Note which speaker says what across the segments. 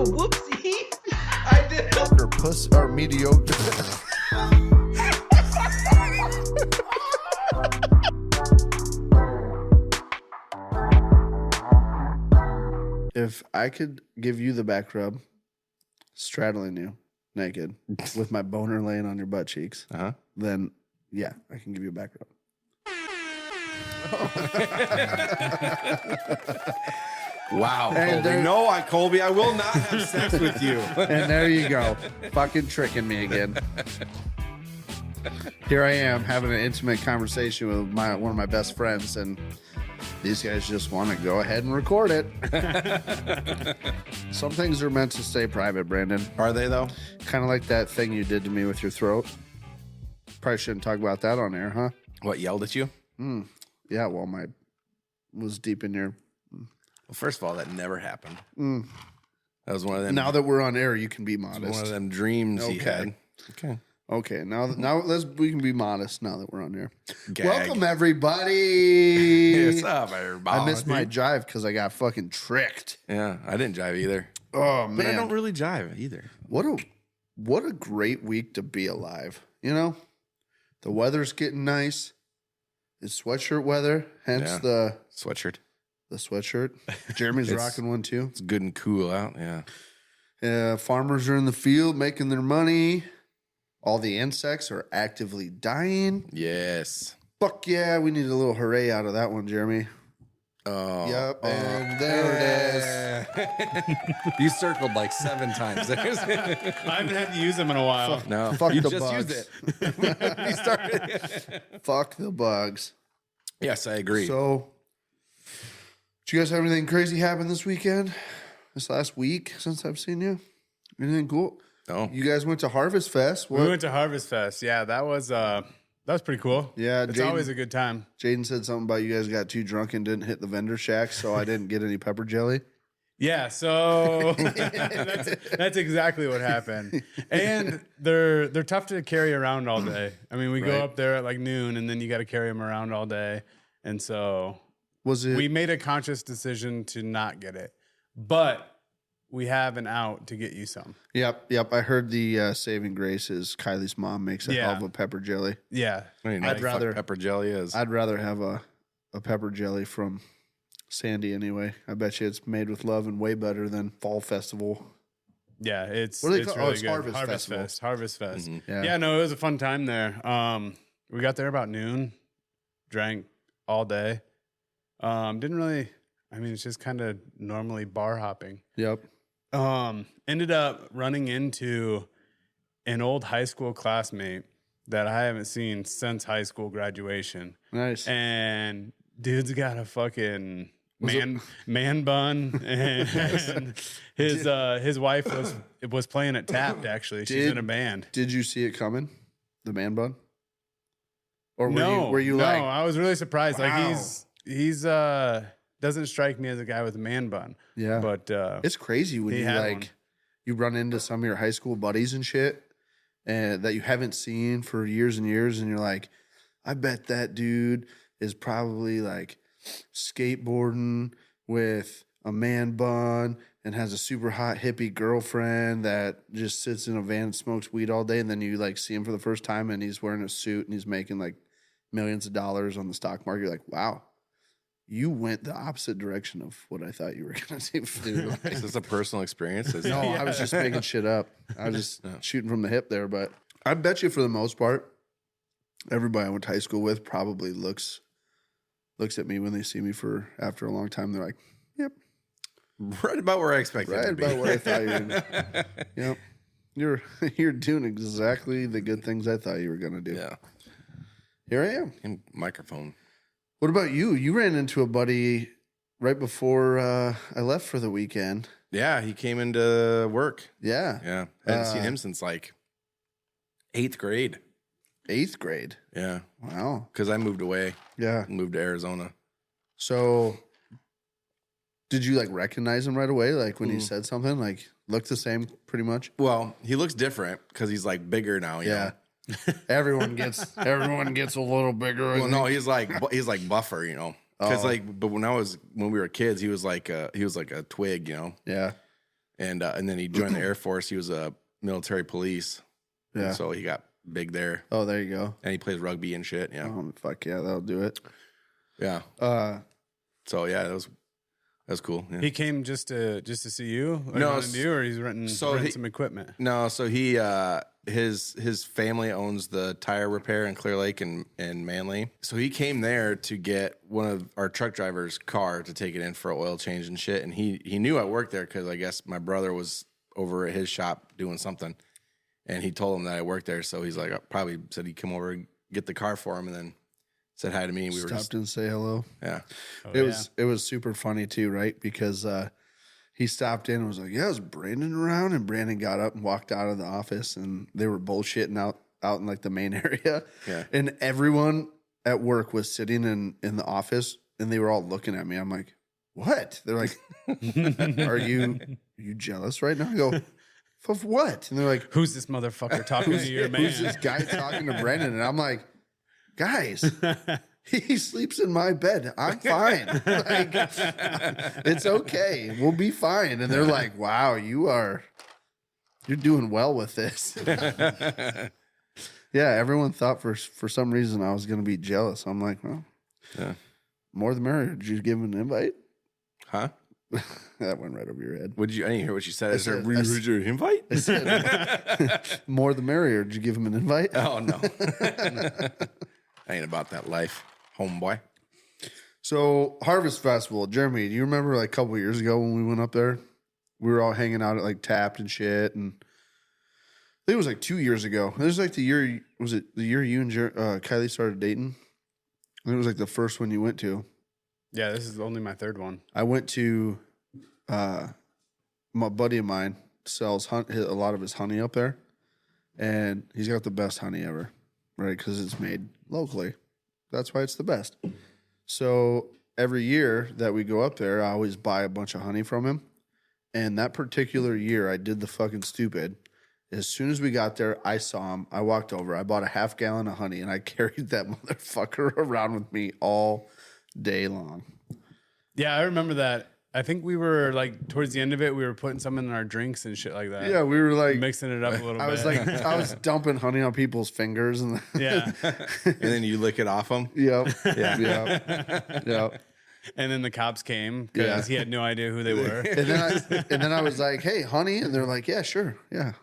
Speaker 1: Oh, whoopsie. I did.
Speaker 2: Or puss or mediocre. If I could give you the back rub, straddling you naked with my boner laying on your butt cheeks, then yeah, I can give you a back rub.
Speaker 3: Wow,
Speaker 2: And
Speaker 3: Colby. No, Colby, I will not have sex with you.
Speaker 2: And there you go. Fucking tricking me again. Here I am having an intimate conversation with one of my best friends, and these guys just want to go ahead and record it. Some things are meant to stay private, Brandon.
Speaker 3: Are they, though?
Speaker 2: Kind of like that thing you did to me with your throat. Probably shouldn't talk about that on air, huh?
Speaker 3: What, yelled at you?
Speaker 2: Yeah, well, my was deep in your...
Speaker 3: Well, first of all, that never happened. That was one of them.
Speaker 2: Now that we're on air, you can be modest.
Speaker 3: One of them dreams he had.
Speaker 2: Okay, now we can be modest now that we're on air.
Speaker 3: Gag.
Speaker 2: Welcome, everybody.
Speaker 3: What's up, everybody?
Speaker 2: I missed my jive because I got fucking tricked.
Speaker 3: Yeah, I didn't jive either.
Speaker 2: Oh, man.
Speaker 3: But I don't really jive either.
Speaker 2: What a great week to be alive. You know? The weather's getting nice. It's sweatshirt weather, hence the
Speaker 3: sweatshirt.
Speaker 2: The sweatshirt. Jeremy's rocking one too.
Speaker 3: It's good and cool out, yeah.
Speaker 2: Farmers are in the field making their money. All the insects are actively dying.
Speaker 3: Yes.
Speaker 2: Fuck yeah, we need a little hooray out of that one, Jeremy.
Speaker 3: Oh.
Speaker 2: Yep, and there it
Speaker 3: is. You circled like 7 times.
Speaker 4: I haven't had to use them in a while.
Speaker 2: Fuck
Speaker 3: you
Speaker 2: the
Speaker 3: just
Speaker 2: bugs.
Speaker 3: used it. You started.
Speaker 2: Fuck the bugs.
Speaker 3: Yes, I agree.
Speaker 2: So, did you guys have anything crazy happen this weekend? This last week since I've seen you? Anything cool?
Speaker 3: No.
Speaker 2: You guys went to Harvest Fest.
Speaker 4: We went to Harvest Fest. Yeah, that was pretty cool.
Speaker 2: Yeah,
Speaker 4: it's always a good time.
Speaker 2: Jaden said something about you guys got too drunk and didn't hit the vendor shack, so I didn't get any pepper jelly.
Speaker 4: Yeah, so that's exactly what happened. And they're tough to carry around all day. I mean, we go up there at like noon, and then you got to carry them around all day. And so we made a conscious decision to not get it, but we have an out to get you some.
Speaker 2: Yep. I heard the saving grace is Kylie's mom makes a hell of a pepper jelly.
Speaker 4: Yeah,
Speaker 3: I mean, I'd rather pepper jelly is.
Speaker 2: I'd rather have a pepper jelly from Sandy anyway. I bet you it's made with love and way better than Fall Festival.
Speaker 4: Yeah, it's
Speaker 2: really
Speaker 4: good.
Speaker 2: Harvest
Speaker 4: Fest. Harvest Fest.
Speaker 2: Mm-hmm.
Speaker 4: Yeah, no, it was a fun time there. We got there about noon, drank all day. Didn't really. I mean, it's just kind of normally bar hopping.
Speaker 2: Yep.
Speaker 4: Ended up running into an old high school classmate that I haven't seen since high school graduation.
Speaker 2: Nice.
Speaker 4: And dude's got a fucking man bun, and his wife was playing at Tapped. Actually, she's in a band.
Speaker 2: Did you see it coming? The man bun? Or
Speaker 4: were you
Speaker 2: like?
Speaker 4: No, I was really surprised.
Speaker 2: Wow.
Speaker 4: Like he's doesn't strike me as a guy with a man bun.
Speaker 2: Yeah,
Speaker 4: but
Speaker 2: it's crazy when you run into some of your high school buddies and shit, and that you haven't seen for years and years, and you're like, I bet that dude is probably like skateboarding with a man bun and has a super hot hippie girlfriend that just sits in a van and smokes weed all day, and then you like see him for the first time and he's wearing a suit and he's making like millions of dollars on the stock market. You're like, wow. You went the opposite direction of what I thought you were going to do. Like,
Speaker 3: is this a personal experience?
Speaker 2: No, I was just making shit up. I was just shooting from the hip there. But I bet you for the most part, everybody I went to high school with probably looks at me when they see me after a long time. They're like, yep.
Speaker 3: Right about where I expected
Speaker 2: right
Speaker 3: to be.
Speaker 2: Right about where I thought you were. Yep. You're doing exactly the good things I thought you were going to do.
Speaker 3: Yeah.
Speaker 2: Here I am.
Speaker 3: And microphone.
Speaker 2: What about you? You ran into a buddy right before I left for the weekend.
Speaker 3: Yeah, he came into work.
Speaker 2: Yeah.
Speaker 3: Yeah. I hadn't seen him since like 8th grade.
Speaker 2: 8th grade?
Speaker 3: Yeah.
Speaker 2: Wow.
Speaker 3: Because I moved away.
Speaker 2: Yeah.
Speaker 3: Moved to Arizona.
Speaker 2: So did you like recognize him right away? Like when he said something, like looked the same pretty much?
Speaker 3: Well, he looks different because he's like bigger now. You know?
Speaker 2: Everyone gets a little bigger.
Speaker 3: Well, no, he's like buffer, you know. Because but when we were kids, he was like a twig, you know.
Speaker 2: Yeah.
Speaker 3: and then he joined the Air Force. He was a military police.
Speaker 2: Yeah.
Speaker 3: So he got big there.
Speaker 2: Oh, there you go.
Speaker 3: And he plays rugby and shit. Yeah.
Speaker 2: Oh, fuck yeah, that'll do it.
Speaker 3: Yeah. So yeah, that was cool. Yeah.
Speaker 4: He came just to see you? Like,
Speaker 3: No,
Speaker 4: wanted you, or he's renting some equipment?
Speaker 3: No, so he his family owns the tire repair in Clear Lake and Manly. So he came there to get one of our truck driver's car to take it in for an oil change and shit. And he knew I worked there because I guess my brother was over at his shop doing something. And he told him that I worked there. So he's like, probably said he'd come over and get the car for him, and then said hi to me. We
Speaker 2: Stopped and say hello.
Speaker 3: Yeah.
Speaker 2: It was super funny too, right? Because he stopped in and was like, yeah, is Brandon around? And Brandon got up and walked out of the office, and they were bullshitting out in like the main area. Yeah. And everyone at work was sitting in the office, and they were all looking at me. I'm like, what? They're like, are you jealous right now? I go, of what? And they're like,
Speaker 4: who's this motherfucker talking to your man?
Speaker 2: Who's this guy talking to Brandon? And I'm like, guys, he sleeps in my bed. I'm fine. Like, it's okay. We'll be fine. And they're like, wow, you're doing well with this. Yeah, everyone thought for some reason I was going to be jealous. I'm like, well, yeah, more the merrier. Did you give him an invite?
Speaker 3: Huh?
Speaker 2: That went right over your head.
Speaker 3: I didn't hear what you said. Is there an invite?
Speaker 2: I said, more the merrier. Did you give him an invite?
Speaker 3: Oh, no. I ain't about that life, homeboy.
Speaker 2: So, Harvest Festival. Jeremy, do you remember like a couple of years ago when we went up there? We were all hanging out at like Tapped and shit. And I think it was like 2 years ago. It was like the year, was it the year you and Kylie started dating? I think it was like the first one you went to.
Speaker 4: Yeah, this is only my third one.
Speaker 2: I went to my buddy of mine sells a lot of his honey up there, and he's got the best honey ever, right? Because it's made locally. That's why it's the best. So every year that we go up there, I always buy a bunch of honey from him. And that particular year, I did the fucking stupid. As soon as we got there, I saw him. I walked over. I bought a half gallon of honey, and I carried that motherfucker around with me all day long.
Speaker 4: Yeah, I remember that. I think we were like towards the end of it, we were putting some in our drinks and shit like that.
Speaker 2: Yeah, we were like
Speaker 4: mixing it up a little bit.
Speaker 2: I was dumping honey on people's fingers and
Speaker 4: yeah,
Speaker 3: and then you lick it off them.
Speaker 2: Yep.
Speaker 3: Yeah.
Speaker 2: Yep.
Speaker 4: And then the cops came because he had no idea who they were.
Speaker 2: And then I was like, "Hey, honey," and they're like, "Yeah, sure, yeah."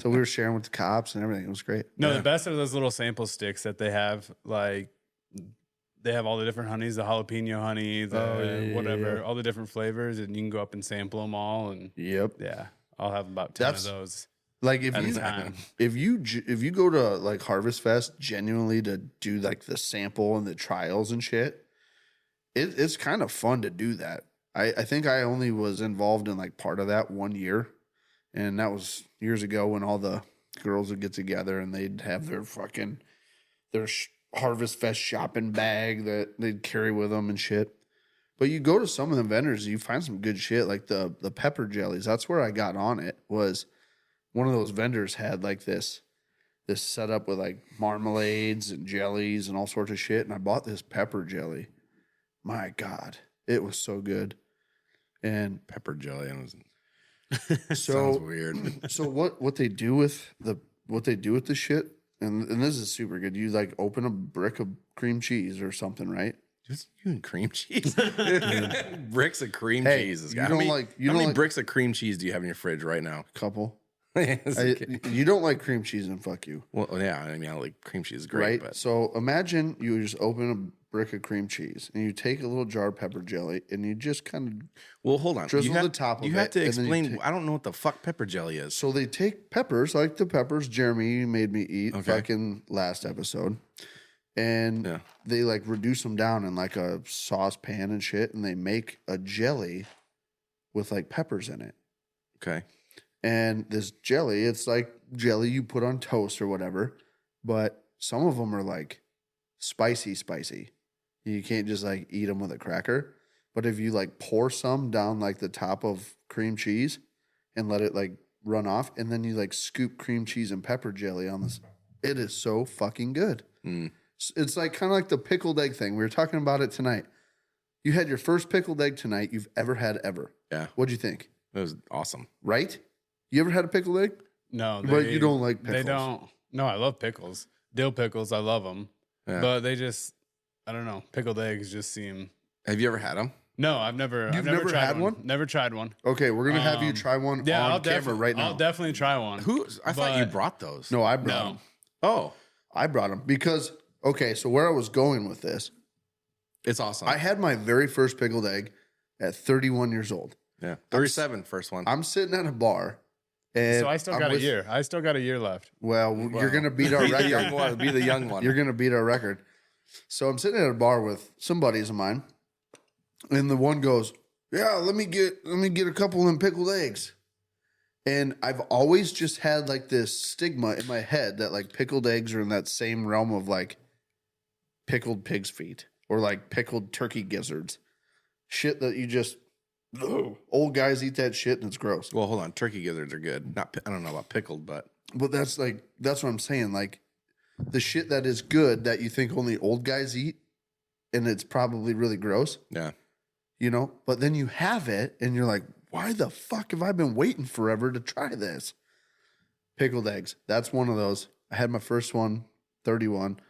Speaker 2: So we were sharing with the cops and everything. It was great.
Speaker 4: No, the best are those little sample sticks that they have, like. They have all the different honeys, the jalapeno honey, whatever, all the different flavors, and you can go up and sample them all. And yeah, I'll have about 10 of those.
Speaker 2: Like if you go to like Harvest Fest genuinely to do like the sample and the trials and shit, it's kind of fun to do that. I think I only was involved in like part of that 1 year, and that was years ago when all the girls would get together and they'd have their fucking Harvest Fest shopping bag that they'd carry with them and shit. But you go to some of the vendors, you find some good shit, like the pepper jellies. That's where I got on it. Was one of those vendors had like this setup with like marmalades and jellies and all sorts of shit, and I bought this pepper jelly. My God, it was so good. And
Speaker 3: pepper jelly
Speaker 2: sounds
Speaker 3: weird.
Speaker 2: So what they do with the shit? And this is super good. You like open a brick of cream cheese or something, right?
Speaker 3: Just you and cream cheese. Bricks of cream cheese.
Speaker 2: How many
Speaker 3: bricks of cream cheese do you have in your fridge right now?
Speaker 2: Couple. You don't like cream cheese, and fuck you.
Speaker 3: Well, yeah. I mean, I like cream cheese. Is great,
Speaker 2: right?
Speaker 3: But.
Speaker 2: So imagine you just open a brick of cream cheese, and you take a little jar of pepper jelly, and you just kind of
Speaker 3: hold on,
Speaker 2: drizzle the top of it.
Speaker 3: You have to explain. I don't know what the fuck pepper jelly is.
Speaker 2: So they take peppers, like the peppers Jeremy made me eat fucking last episode, and they like reduce them down in like a saucepan and shit, and they make a jelly with like peppers in it.
Speaker 3: Okay.
Speaker 2: And this jelly, it's like jelly you put on toast or whatever, but some of them are like spicy. You can't just like eat them with a cracker. But if you like pour some down like the top of cream cheese and let it like run off, and then you like scoop cream cheese and pepper jelly on this, it is so fucking good. Mm. It's like kind of like the pickled egg thing. We were talking about it tonight. You had your first pickled egg tonight you've ever had ever.
Speaker 3: Yeah.
Speaker 2: What'd you think?
Speaker 3: It was awesome.
Speaker 2: right? You ever had a pickled egg?
Speaker 4: No,
Speaker 2: But you don't like
Speaker 4: They
Speaker 2: pickles.
Speaker 4: don't. No, I love pickles. Dill pickles, I love them.
Speaker 3: Yeah.
Speaker 4: But they just, I don't know. Pickled eggs just seem.
Speaker 3: Have you ever had them?
Speaker 4: No, I've never.
Speaker 2: You've
Speaker 4: I've never
Speaker 2: never
Speaker 4: tried
Speaker 2: had one?
Speaker 4: Never tried one.
Speaker 2: Okay, we're gonna have you try one
Speaker 4: Yeah,
Speaker 2: on
Speaker 4: I'll
Speaker 2: camera right now.
Speaker 4: I'll definitely try one.
Speaker 3: I thought you
Speaker 4: But-
Speaker 3: brought those.
Speaker 2: No, I brought
Speaker 4: No.
Speaker 2: them.
Speaker 3: Oh,
Speaker 2: I brought them because okay. So where I was going with this,
Speaker 3: it's awesome.
Speaker 2: I had my very first pickled egg at 31 years old.
Speaker 3: yeah. 37, first one.
Speaker 2: I'm sitting at a bar, and
Speaker 4: So I still got a year. I still got a year left.
Speaker 2: Well, you're gonna beat our
Speaker 3: Be the young
Speaker 2: record.
Speaker 3: one. Be the young one.
Speaker 2: You're gonna beat our record. So I'm sitting at a bar with some buddies of mine, and the one goes, "Yeah, let me get a couple of them pickled eggs." And I've always just had like this stigma in my head that like pickled eggs are in that same realm of like pickled pig's feet or like pickled turkey gizzards, shit that you just old guys eat that shit and it's gross.
Speaker 3: Well, hold on. Turkey gizzards are good. I don't know about pickled, but
Speaker 2: But that's what I'm saying. Like the shit that is good that you think only old guys eat, and it's probably really gross,
Speaker 3: yeah.
Speaker 2: you know? But then you have it and you're like, why the fuck have I been waiting forever to try this? Pickled eggs. That's one of those. I had my first one, 31.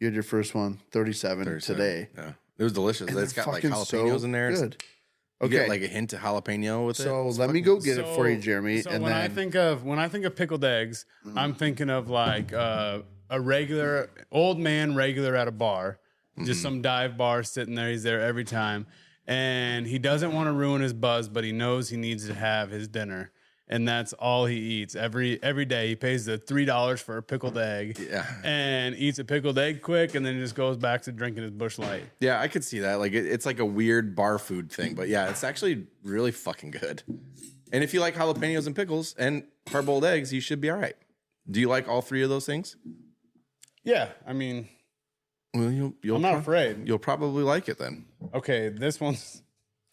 Speaker 2: You had your first one, 37 today.
Speaker 3: Yeah. It was delicious.
Speaker 2: And
Speaker 3: It's
Speaker 2: they're
Speaker 3: got like
Speaker 2: fucking
Speaker 3: jalapenos
Speaker 2: so
Speaker 3: in there.
Speaker 2: Good.
Speaker 3: You
Speaker 2: Okay.
Speaker 3: get like a hint of jalapeno with it.
Speaker 2: So let me go get it for you, Jeremy.
Speaker 4: So
Speaker 2: and
Speaker 4: when
Speaker 2: then
Speaker 4: I think of pickled eggs, I'm thinking of like a regular old man regular at a bar, just some dive bar sitting there. He's there every time, and he doesn't want to ruin his buzz, but he knows he needs to have his dinner, and that's all he eats every day. He pays the $3 for a pickled egg,
Speaker 3: Yeah.
Speaker 4: and eats a pickled egg quick, and then just goes back to drinking his Bush Light.
Speaker 3: Yeah, I could see that. Like it's like a weird bar food thing, but yeah, it's actually really fucking good. And if you like jalapenos and pickles and hard-boiled eggs, you should be all right. Do you like all three of those things?
Speaker 4: Yeah, I mean,
Speaker 3: Well, you'll
Speaker 4: I'm not afraid.
Speaker 3: You'll probably like it then.
Speaker 4: Okay, this one's.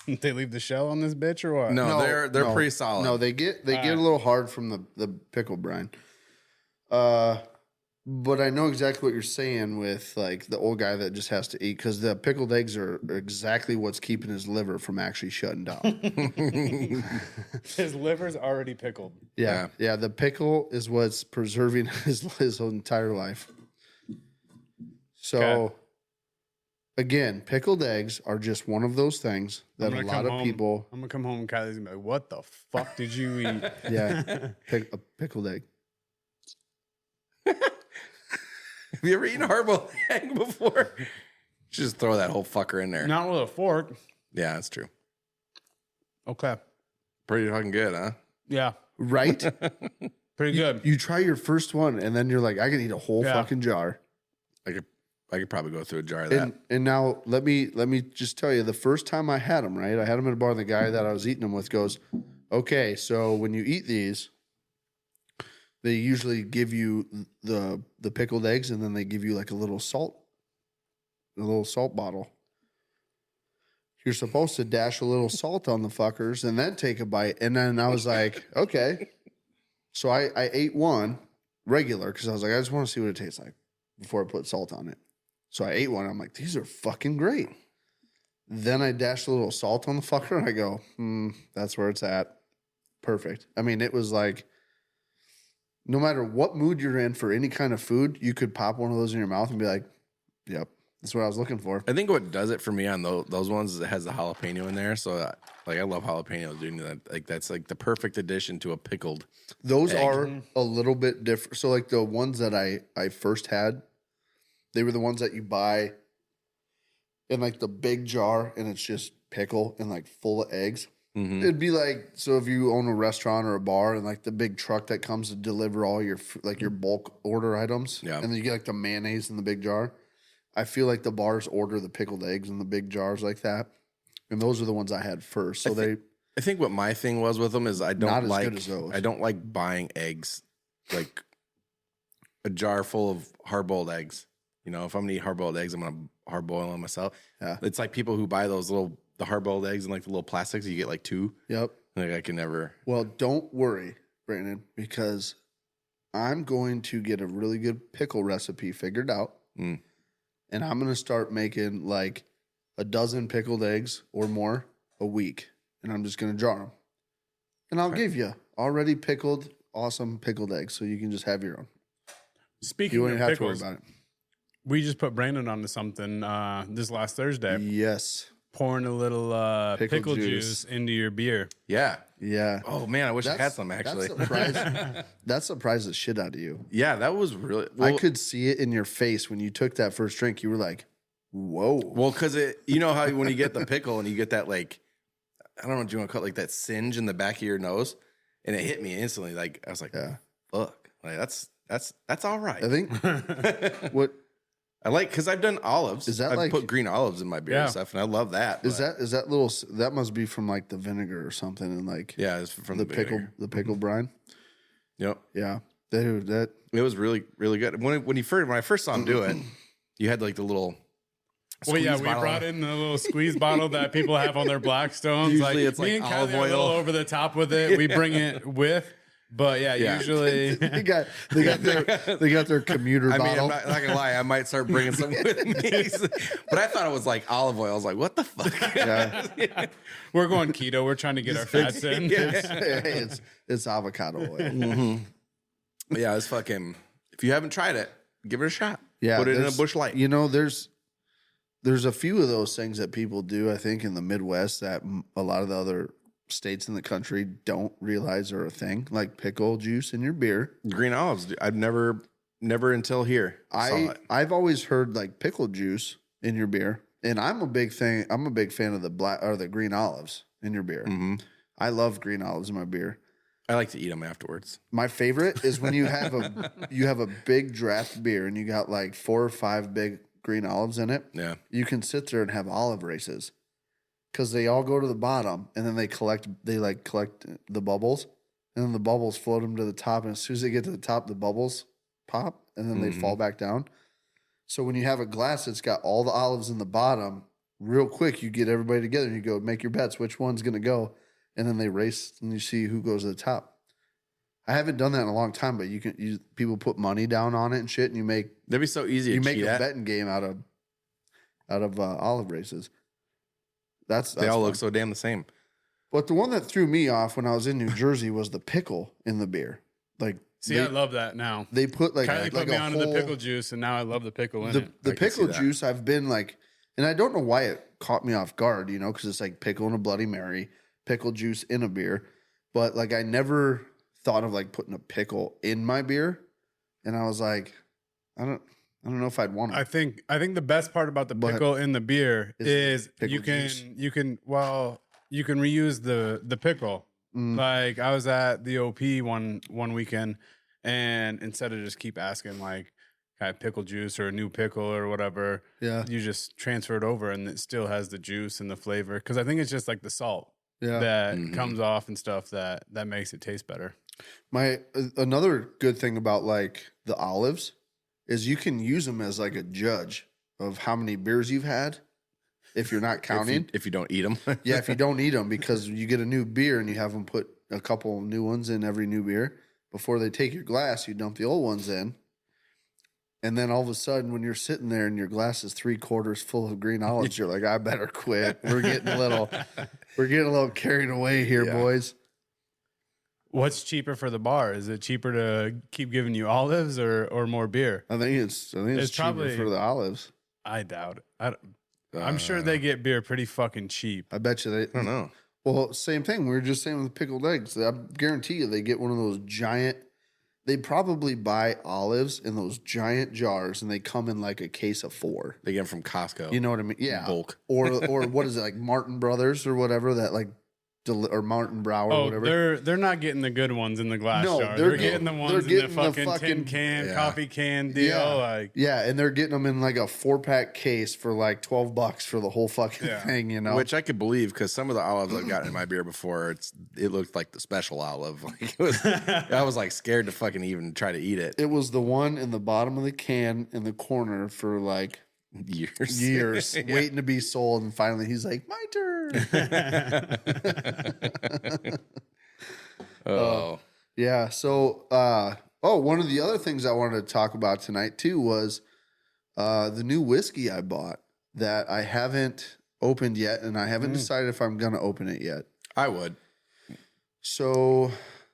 Speaker 4: They leave the shell on this bitch or what?
Speaker 3: No, they're
Speaker 2: no.
Speaker 3: pretty solid.
Speaker 2: No, they get a little hard from the pickle brine. But I know exactly what you're saying with like the old guy that just has to eat because the pickled eggs are exactly what's keeping his liver from actually shutting down.
Speaker 4: His liver's already pickled.
Speaker 2: Yeah. The pickle is what's preserving his entire life. So,
Speaker 4: Okay.
Speaker 2: again, pickled eggs are just one of those things that a
Speaker 4: I'm gonna
Speaker 2: lot
Speaker 4: come
Speaker 2: of
Speaker 4: home-
Speaker 2: people.
Speaker 4: I'm gonna come home and Kylie's gonna be like, "What the fuck did you eat?"
Speaker 2: Yeah, a pickled egg.
Speaker 3: Have you ever eaten a hard-boiled egg before? Just throw that whole fucker in there.
Speaker 4: Not with a fork.
Speaker 3: Yeah, that's true.
Speaker 4: Okay.
Speaker 3: Pretty fucking good, huh?
Speaker 4: Yeah.
Speaker 2: Right?
Speaker 4: Pretty good.
Speaker 2: You try your first one, and then you're like, I can eat a whole
Speaker 4: Yeah.
Speaker 2: fucking jar.
Speaker 3: I could probably go through a jar of that.
Speaker 2: And now let me just tell you, the first time I had them, right? I had them at a bar, and the guy that I was eating them with goes, "Okay, so when you eat these, they usually give you the pickled eggs, and then they give you like a little salt bottle. You're supposed to dash a little salt on the fuckers and then take a bite." And then I was like, okay. So I ate one regular because I was like, I just want to see what it tastes like before I put salt on it. So I ate one. I'm like, these are fucking great. Then I dashed a little salt on the fucker and I go, that's where it's at. Perfect. I mean, it was like, no matter what mood you're in for any kind of food, you could pop one of those in your mouth and be like, yep, that's what I was looking for.
Speaker 3: I think what does it for me on those ones is it has the jalapeno in there. So like I love jalapenos, dude. Like that's like the perfect addition to a pickled.
Speaker 2: Those
Speaker 3: egg.
Speaker 2: are a little bit different. So like the ones that I first had, they were the ones that you buy in like the big jar and it's just pickle and like full of eggs.
Speaker 3: Mm-hmm.
Speaker 2: It'd be like, so if you own a restaurant or a bar and like the big truck that comes to deliver all your like your bulk order items,
Speaker 3: Yeah.
Speaker 2: and then you get like the mayonnaise in the big jar. I feel like the bars order the pickled eggs in the big jars like that, and those are the ones I had first. So
Speaker 3: I think what my thing was with them is I don't
Speaker 2: Not as
Speaker 3: like
Speaker 2: good as those.
Speaker 3: I don't like buying eggs like a jar full of hard-boiled eggs. You know, if I'm gonna eat hard-boiled eggs, I'm gonna hard-boil them myself.
Speaker 2: Yeah.
Speaker 3: It's like people who buy those the hard-boiled eggs in like the little plastics. You get like two.
Speaker 2: Yep.
Speaker 3: Like I can never.
Speaker 2: Well, don't worry, Brandon, because I'm going to get a really good pickle recipe figured out.
Speaker 3: Mm.
Speaker 2: And I'm going to start making like a dozen pickled eggs or more a week. And I'm just going to jar them. And I'll give you already pickled, awesome pickled eggs, so you can just have your own.
Speaker 4: Speaking
Speaker 2: You
Speaker 4: of
Speaker 2: won't have to worry
Speaker 4: pickles,
Speaker 2: about it.
Speaker 4: we just put Brandon onto something this last Thursday.
Speaker 2: Yes.
Speaker 4: Pouring a little pickle juice into your beer.
Speaker 3: Yeah.
Speaker 2: Yeah.
Speaker 3: Oh man, I wish I had some actually.
Speaker 2: That surprised the shit out of you.
Speaker 3: Yeah, that was really.
Speaker 2: I could see it in your face when you took that first drink. You were like, "Whoa!"
Speaker 3: Well, because you know how when you get the pickle and you get that like, I don't know what you want to call it, like that singe in the back of your nose, and it hit me instantly. Like I was like, "Fuck!" Like that's all right.
Speaker 2: I think what
Speaker 3: I like because I've done olives.
Speaker 2: Is that
Speaker 3: I've
Speaker 2: like-
Speaker 3: put green olives in my beer and stuff, and I love that.
Speaker 2: is that little that must be from like the vinegar or something, and like
Speaker 3: Yeah, it's from
Speaker 2: the pickle
Speaker 3: vinegar.
Speaker 2: the pickle brine.
Speaker 3: Yep.
Speaker 2: Yeah, dude, that
Speaker 3: It was really, really good. When I first saw him do it, you had like the little.
Speaker 4: Well, yeah,
Speaker 3: squeeze
Speaker 4: we
Speaker 3: bottle.
Speaker 4: brought in the little squeeze bottle that people have on their Blackstones.
Speaker 3: Usually it's
Speaker 4: me
Speaker 3: like
Speaker 4: and Kylie
Speaker 3: olive
Speaker 4: are a little
Speaker 3: oil.
Speaker 4: over the top with it. We bring it with, but yeah. Usually
Speaker 2: they got their commuter
Speaker 3: I mean,
Speaker 2: bottle.
Speaker 3: I'm not gonna lie. I might start bringing some with me, but I thought it was like olive oil. I was like, "What the fuck?"
Speaker 2: Yeah.
Speaker 4: we're going keto. We're trying to get our fats in.
Speaker 2: It's avocado oil.
Speaker 3: But yeah, it's fucking. If you haven't tried it, give it a shot.
Speaker 2: Yeah,
Speaker 3: put it in a
Speaker 2: there's-
Speaker 3: Bush Light.
Speaker 2: You know, there's a few of those things that people do. I think in the Midwest that a lot of the other states in the country don't realize are a thing, like pickle juice in your beer.
Speaker 3: Green olives. Dude. I've never until here. Saw it.
Speaker 2: I've always heard like pickle juice in your beer, and I'm a big fan of the black or the green olives in your beer.
Speaker 3: Mm-hmm.
Speaker 2: I love green olives in my beer.
Speaker 3: I like to eat them afterwards.
Speaker 2: My favorite is when you have a big draft beer and you got like 4 or 5 big green olives in it.
Speaker 3: Yeah.
Speaker 2: You can sit there and have olive races because they all go to the bottom and then they collect the bubbles, and then the bubbles float them to the top, and as soon as they get to the top, the bubbles pop and then they fall back down. So when you have a glass that's got all the olives in the bottom, real quick you get everybody together and you go make your bets which one's gonna go, and then they race and you see who goes to the top. I haven't done that in a long time, but people put money down on it and shit, and you make
Speaker 3: That'd be so easy.
Speaker 2: you
Speaker 3: to
Speaker 2: make
Speaker 3: cheat
Speaker 2: a
Speaker 3: at.
Speaker 2: betting game out of olive races. That's
Speaker 3: They all
Speaker 2: fun.
Speaker 3: look so damn the same.
Speaker 2: But the one that threw me off when I was in New Jersey was the pickle in the beer. Like,
Speaker 4: See, I love that now.
Speaker 2: they put like
Speaker 4: Kylie put me
Speaker 2: a
Speaker 4: onto
Speaker 2: whole,
Speaker 4: the pickle juice, and now I love the pickle in it.
Speaker 2: the
Speaker 3: I can see
Speaker 2: pickle
Speaker 3: that.
Speaker 2: juice. I've been like, and I don't know why it caught me off guard, because it's like pickle and a Bloody Mary, pickle juice in a beer. But like, I never thought of like putting a pickle in my beer, and I was like, I don't know if I'd want
Speaker 4: I
Speaker 2: it.
Speaker 4: think the best part about the
Speaker 2: But
Speaker 4: pickle in the beer is
Speaker 2: pickle
Speaker 4: you can
Speaker 2: juice.
Speaker 4: you can reuse the pickle.
Speaker 2: Mm.
Speaker 4: Like I was at the OP one weekend, and instead of just keep asking like kind of pickle juice or a new pickle or whatever,
Speaker 2: Yeah,
Speaker 4: you just transfer it over and it still has the juice and the flavor. Because I think it's just like the salt
Speaker 2: yeah.
Speaker 4: that
Speaker 3: Mhm.
Speaker 4: comes off and stuff that makes it taste better.
Speaker 2: Another good thing about like the olives is you can use them as like a judge of how many beers you've had if you're not counting.
Speaker 3: If you don't eat them.
Speaker 2: Yeah, if you don't eat them, because you get a new beer and you have them put a couple new ones in every new beer. Before they take your glass, you dump the old ones in. And then all of a sudden, when you're sitting there and your glass is 3/4 full of green olives, you're like, I better quit. We're getting a little carried away here,
Speaker 3: Yeah.
Speaker 2: boys.
Speaker 4: What's cheaper for the bar? Is it cheaper to keep giving you olives or more beer?
Speaker 2: I think it's
Speaker 4: It's
Speaker 2: cheaper
Speaker 4: probably-
Speaker 2: for the olives.
Speaker 4: I doubt it. I'm sure they get beer pretty fucking cheap.
Speaker 2: I bet you they.
Speaker 3: I don't know.
Speaker 2: Well, same thing. We were just saying with pickled eggs. I guarantee you they get one of those giant. They probably buy olives in those giant jars, and they come in like a case of 4.
Speaker 3: They get them from Costco.
Speaker 2: You know what I mean? Yeah.
Speaker 3: Bulk.
Speaker 2: Or what is it, like Martin Brothers or whatever that like, or Martin Brow or whatever.
Speaker 4: they're not getting the good ones in the glass
Speaker 2: No,
Speaker 4: jar.
Speaker 2: they're
Speaker 4: They're getting the
Speaker 2: getting-
Speaker 4: ones
Speaker 2: they're
Speaker 4: in
Speaker 2: getting
Speaker 4: the
Speaker 2: the
Speaker 4: fucking tin
Speaker 2: fucking-
Speaker 4: can,
Speaker 3: Yeah.
Speaker 4: coffee can deal.
Speaker 2: Yeah.
Speaker 4: Like
Speaker 2: Yeah, and they're getting them in like a 4-pack case for like $12 for the whole fucking
Speaker 4: Yeah.
Speaker 2: thing.
Speaker 3: Which I could believe because some of the olives I've gotten in my beer before, it looked like the special olive. Like it was, I was like scared to fucking even try to eat it.
Speaker 2: it was the one in the bottom of the can in the corner for like years,
Speaker 3: Yeah.
Speaker 2: waiting to be sold, and finally he's like, "My turn."
Speaker 3: Oh,
Speaker 2: Yeah. So, one of the other things I wanted to talk about tonight too was the new whiskey I bought that I haven't opened yet, and I haven't decided if I'm going to open it yet.
Speaker 3: I would.
Speaker 2: So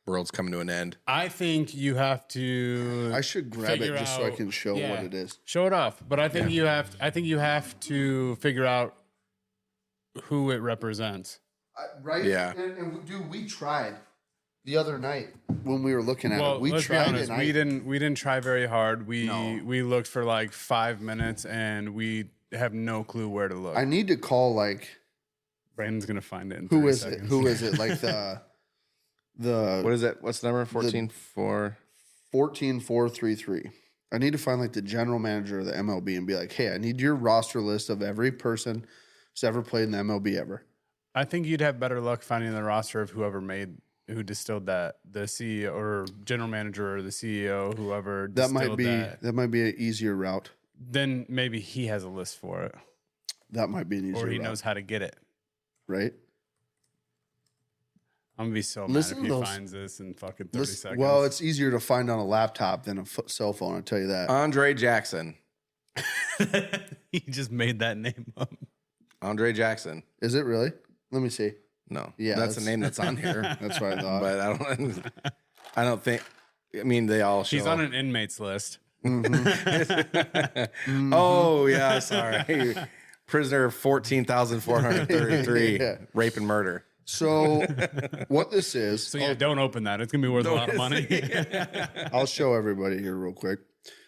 Speaker 3: World's coming to an end.
Speaker 4: I think you have to.
Speaker 2: I should grab it
Speaker 4: figure
Speaker 2: just so I
Speaker 4: out-
Speaker 2: can show
Speaker 4: yeah,
Speaker 2: what it is.
Speaker 4: Show it off. But I think you have. I think you have to figure out who it represents.
Speaker 2: Right?
Speaker 3: Yeah.
Speaker 2: And dude, we tried the other night when we were looking at
Speaker 4: Well,
Speaker 2: it. We
Speaker 4: let's
Speaker 2: tried
Speaker 4: be honest.
Speaker 2: it.
Speaker 4: We didn't try very hard.
Speaker 2: No.
Speaker 4: We looked for like 5 minutes, and we have no clue where to look.
Speaker 2: I need to call like
Speaker 4: Brandon's gonna find it. In
Speaker 2: who
Speaker 4: 30
Speaker 2: is
Speaker 4: seconds.
Speaker 2: it? Who is it? Like the
Speaker 3: What is that? What's the number? 14-4.
Speaker 2: 14433. I need to find like the general manager of the MLB and be like, hey, I need your roster list of every person who's ever played in the MLB ever.
Speaker 4: I think you'd have better luck finding the roster of who distilled that, the CEO or general manager or the CEO, whoever
Speaker 2: That
Speaker 4: distilled
Speaker 2: that might be an easier route.
Speaker 4: Then maybe he has a list for it,
Speaker 2: That might be an easier
Speaker 4: or he
Speaker 2: route,
Speaker 4: knows how to get it.
Speaker 2: right?
Speaker 4: I'm gonna be so
Speaker 2: Listen
Speaker 4: mad if
Speaker 2: to
Speaker 4: he
Speaker 2: those-
Speaker 4: finds this in fucking 30
Speaker 2: Listen,
Speaker 4: seconds.
Speaker 2: well, it's easier to find on a laptop than a cell phone. I'll tell you that.
Speaker 3: Andre Jackson.
Speaker 4: he just made that name up.
Speaker 3: Andre Jackson.
Speaker 2: Is it really? Let me see.
Speaker 3: No.
Speaker 2: Yeah,
Speaker 3: That's the
Speaker 2: that's-
Speaker 3: name that's on here.
Speaker 2: That's what I thought.
Speaker 3: But I don't think. I mean, they all show.
Speaker 4: He's on an inmates list.
Speaker 3: Oh yeah, sorry. Prisoner 14,433.
Speaker 2: Yeah.
Speaker 3: Rape and murder.
Speaker 2: So what this is,
Speaker 4: So yeah, don't open that. It's gonna be worth a lot of money.
Speaker 2: I'll show everybody here real quick.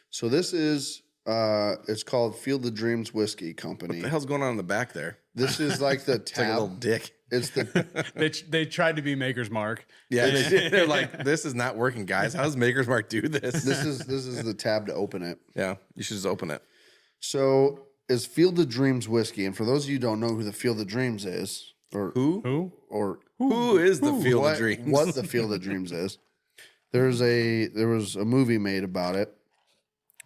Speaker 2: So this is it's called Field of Dreams Whiskey Company.
Speaker 3: What the hell's going on in the back there?
Speaker 2: This is like the
Speaker 3: It's like a
Speaker 2: tab.
Speaker 3: little dick.
Speaker 2: It's the
Speaker 4: they tried to be Maker's Mark.
Speaker 3: Yeah, they're like, this is not working, guys. How does Maker's Mark do this?
Speaker 2: this is the tab to open it.
Speaker 3: Yeah, you should just open it.
Speaker 2: So is Field of Dreams Whiskey, and for those of you who don't know who the Field of Dreams is, or
Speaker 3: Who
Speaker 2: or
Speaker 3: is the Field of Dreams?
Speaker 2: what the Field of Dreams is, there was a movie made about it.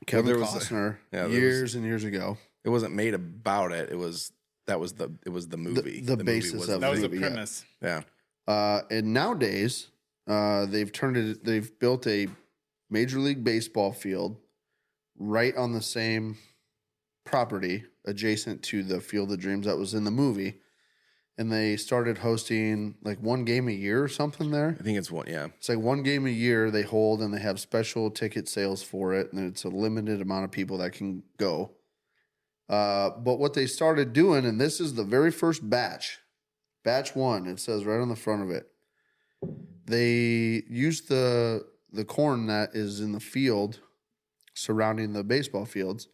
Speaker 2: Kevin
Speaker 3: there was
Speaker 2: Costner
Speaker 3: there
Speaker 2: years and years ago.
Speaker 3: It wasn't made about it. It was the movie.
Speaker 2: The
Speaker 3: movie
Speaker 2: basis
Speaker 3: was
Speaker 2: of
Speaker 4: That was the
Speaker 2: movie, yeah.
Speaker 4: premise.
Speaker 3: Yeah.
Speaker 2: And nowadays, they've built a Major League Baseball field right on the same property adjacent to the Field of Dreams that was in the movie. And they started hosting like one game a year or something there.
Speaker 3: I think it's one. Yeah.
Speaker 2: It's like one game a year they hold, and they have special ticket sales for it. And it's a limited amount of people that can go. But what they started doing, and this is the very first batch 1, it says right on the front of it. They used the corn that is in the field surrounding the baseball fields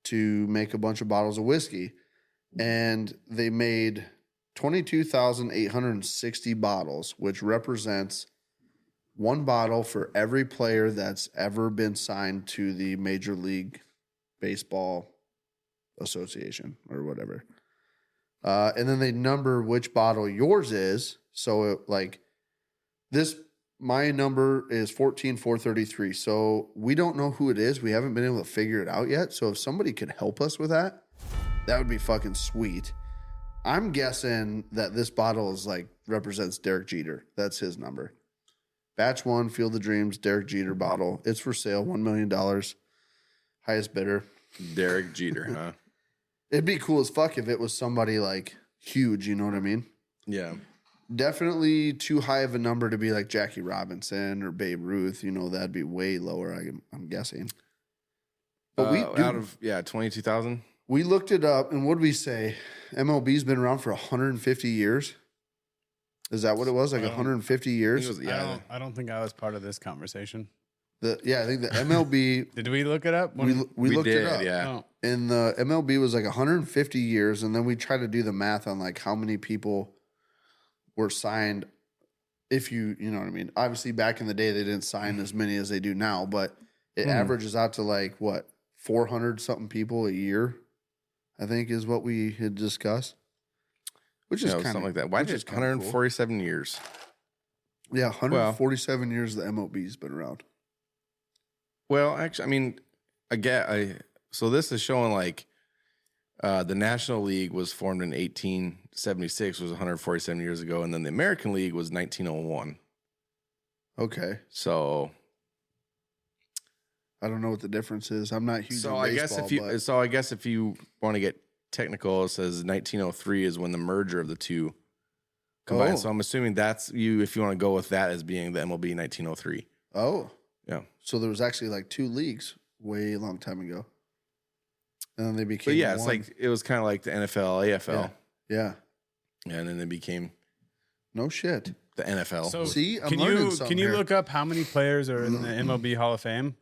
Speaker 2: to make a bunch of bottles of whiskey. And they made 22,860 bottles, which represents one bottle for every player that's ever been signed to the Major League Baseball Association or whatever. And then they number which bottle yours is. So my number is 14,433. So we don't know who it is. We haven't been able to figure it out yet. So if somebody could help us with that, that would be fucking sweet. I'm guessing that this bottle is represents Derek Jeter. That's his number. Batch 1, Field of Dreams, Derek Jeter bottle. It's for sale, $1 million. Highest bidder.
Speaker 3: Derek Jeter, huh?
Speaker 2: It'd be cool as fuck if it was somebody huge, you know what I mean?
Speaker 3: Yeah.
Speaker 2: Definitely too high of a number to be like Jackie Robinson or Babe Ruth. You know, that'd be way lower, I'm guessing. But
Speaker 3: Out of 22,000.
Speaker 2: We looked it up, and what did we say? MLB's been around for 150 years. Is that what it was? 150 years?
Speaker 4: I don't think I was part of this conversation.
Speaker 2: I think the MLB.
Speaker 4: Did we look it up?
Speaker 2: we looked
Speaker 3: did,
Speaker 2: it up.
Speaker 3: yeah.
Speaker 4: Oh.
Speaker 2: And the MLB was 150 years, and then we tried to do the math on how many people were signed. If you know what I mean. Obviously, back in the day, they didn't sign as many as they do now, but it averages out to 400 something people a year. I think is what we had discussed, which is kind of
Speaker 3: something like that. Why did 147 years?
Speaker 2: Yeah, 147 years the MLB's been around.
Speaker 3: Well, actually, I mean, so this is showing the National League was formed in 1876, was 147 years ago, and then the American League was 1901.
Speaker 2: Okay.
Speaker 3: So
Speaker 2: I don't know what the difference is. I'm not huge.
Speaker 3: So
Speaker 2: on
Speaker 3: I guess if you want to get technical, it says 1903 is when the merger of the two combined.
Speaker 2: Oh.
Speaker 3: So I'm assuming that's you if you want to go with that as being the MLB 1903.
Speaker 2: Oh.
Speaker 3: Yeah.
Speaker 2: So there was actually like 2 leagues way long time ago. And then they became
Speaker 3: But yeah,
Speaker 2: one.
Speaker 3: it's like it was kind of like the NFL, AFL.
Speaker 2: Yeah.
Speaker 3: And then they became
Speaker 2: No shit.
Speaker 3: the NFL.
Speaker 4: So
Speaker 2: See, I'm
Speaker 4: can
Speaker 2: learning
Speaker 4: you
Speaker 2: something
Speaker 4: can you
Speaker 2: here.
Speaker 4: look up how many players are in the MLB Hall of Fame?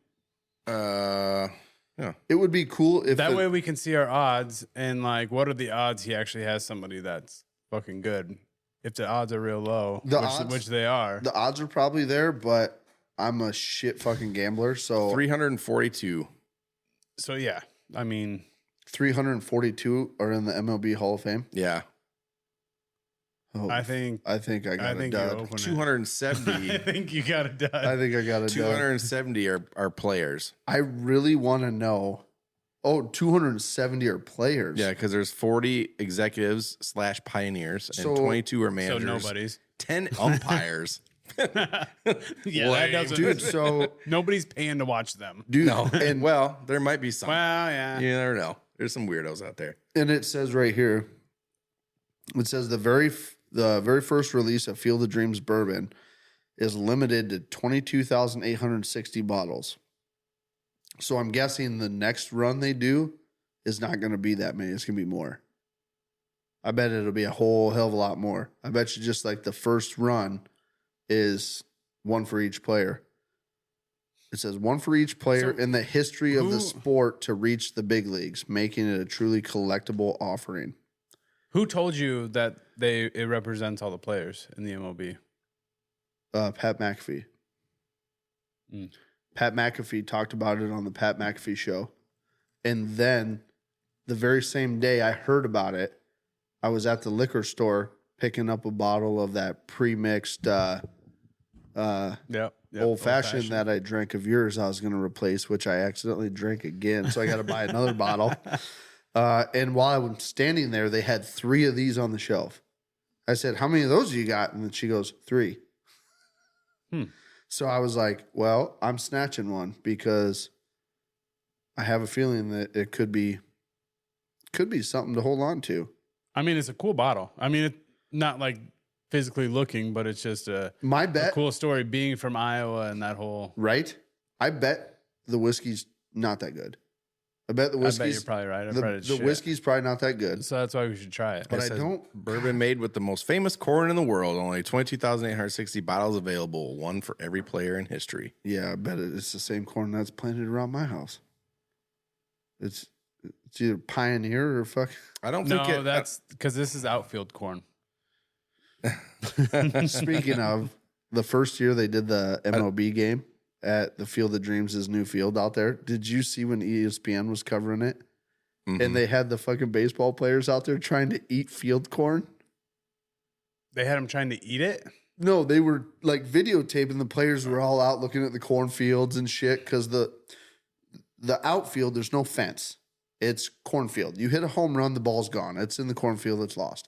Speaker 3: Yeah.
Speaker 2: It would be cool if
Speaker 4: That
Speaker 2: the-
Speaker 4: way we can see our odds and like what are the odds he actually has somebody that's fucking good. If the odds are real low, which they are.
Speaker 2: the odds are probably there, but I'm a shit fucking gambler, so
Speaker 3: 342.
Speaker 4: So yeah, I mean,
Speaker 2: 342 are in the MLB Hall of Fame.
Speaker 3: Yeah.
Speaker 2: Oh,
Speaker 4: I think
Speaker 2: I got a
Speaker 4: you
Speaker 2: dud.
Speaker 4: open it.
Speaker 3: 270.
Speaker 4: I think you got a dud.
Speaker 2: I think I got a dud.
Speaker 3: 270 are players.
Speaker 2: I really want to know. Oh, 270 are players.
Speaker 3: Yeah, because there's 40 executives / pioneers
Speaker 2: So-
Speaker 3: and 22 are
Speaker 4: So
Speaker 3: managers.
Speaker 4: nobody's.
Speaker 3: 10 umpires.
Speaker 4: Yeah, that doesn't.
Speaker 2: Dude, so
Speaker 4: Nobody's paying to watch them.
Speaker 2: dude,
Speaker 3: No.
Speaker 2: and
Speaker 3: Well, there might be some.
Speaker 4: Well, yeah.
Speaker 3: You never know. There's some weirdos out there.
Speaker 2: and it says right here, it says the very first release of Field of Dreams bourbon is limited to 22,860 bottles. So I'm guessing the next run they do is not going to be that many. It's going to be more. I bet it'll be a whole hell of a lot more. I bet you just like the first run is one for each player. It says one for each player
Speaker 4: So
Speaker 2: in the history of the
Speaker 4: who-
Speaker 2: sport to reach the big leagues, making it a truly collectible offering.
Speaker 4: Who told you that it represents all the players in the MLB?
Speaker 2: Pat McAfee.
Speaker 4: Mm.
Speaker 2: Pat McAfee talked about it on the Pat McAfee show. And then the very same day I heard about it, I was at the liquor store picking up a bottle of that pre-mixed
Speaker 4: Yep.
Speaker 2: old fashioned that I drank of yours I was going to replace, which I accidentally drank again. So I got to buy another bottle. And while I was standing there, they had 3 of these on the shelf. I said, how many of those you got? And then she goes, 3. So I was like, well, I'm snatching one because I have a feeling that it could be something to hold on to.
Speaker 4: I mean, it's a cool bottle. I mean, it's not like physically looking, but it's just
Speaker 2: My
Speaker 4: a
Speaker 2: bet,
Speaker 4: cool story being from Iowa and that whole.
Speaker 2: right? I bet the whiskey's not that good. I bet the
Speaker 4: I bet you're
Speaker 2: whiskey's
Speaker 4: probably right. I've
Speaker 2: the,
Speaker 4: read it.
Speaker 2: the whiskey's probably not that good.
Speaker 4: So that's why we should try it.
Speaker 2: But
Speaker 3: It
Speaker 2: I
Speaker 3: says
Speaker 2: don't.
Speaker 3: Bourbon made with the most famous corn in the world. Only 22,860 bottles available. One for every player in history.
Speaker 2: Yeah, I bet it's the same corn that's planted around my house. It's either Pioneer or fuck.
Speaker 3: I don't
Speaker 4: No,
Speaker 3: think
Speaker 4: that's because this is outfield corn.
Speaker 2: Speaking of, the first year they did the MLB game at the Field of Dreams' new field out there. Did you see when ESPN was covering it?
Speaker 3: Mhm.
Speaker 2: And they had the fucking baseball players out there trying to eat field corn?
Speaker 4: They had them trying to eat it.
Speaker 2: No, they were like videotaping. The players were all out looking at the cornfields and shit because the outfield, there's no fence. It's cornfield. You hit a home run, the ball's gone. It's in the cornfield, it's lost.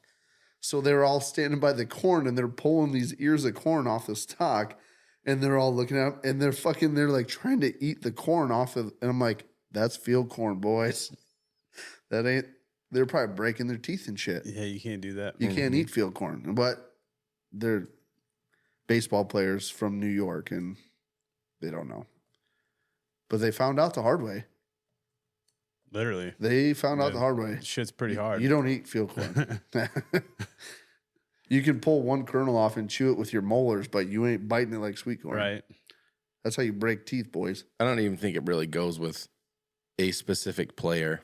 Speaker 2: So they're all standing by the corn and they're pulling these ears of corn off the stalk and they're all looking up and they're like trying to eat the corn off of, and I'm like, that's field corn, boys. They're probably breaking their teeth and shit.
Speaker 4: Yeah, you can't do that.
Speaker 2: You can't eat field corn, but they're baseball players from New York and they don't know. But they found out the hard way.
Speaker 4: Literally,
Speaker 2: They found out
Speaker 4: Yeah.
Speaker 2: the hard way.
Speaker 4: shit's pretty hard.
Speaker 2: You don't eat field corn. You can pull one kernel off and chew it with your molars, but you ain't biting it like sweet corn.
Speaker 4: right?
Speaker 2: That's how you break teeth, boys.
Speaker 3: I don't even think it really goes with a specific player.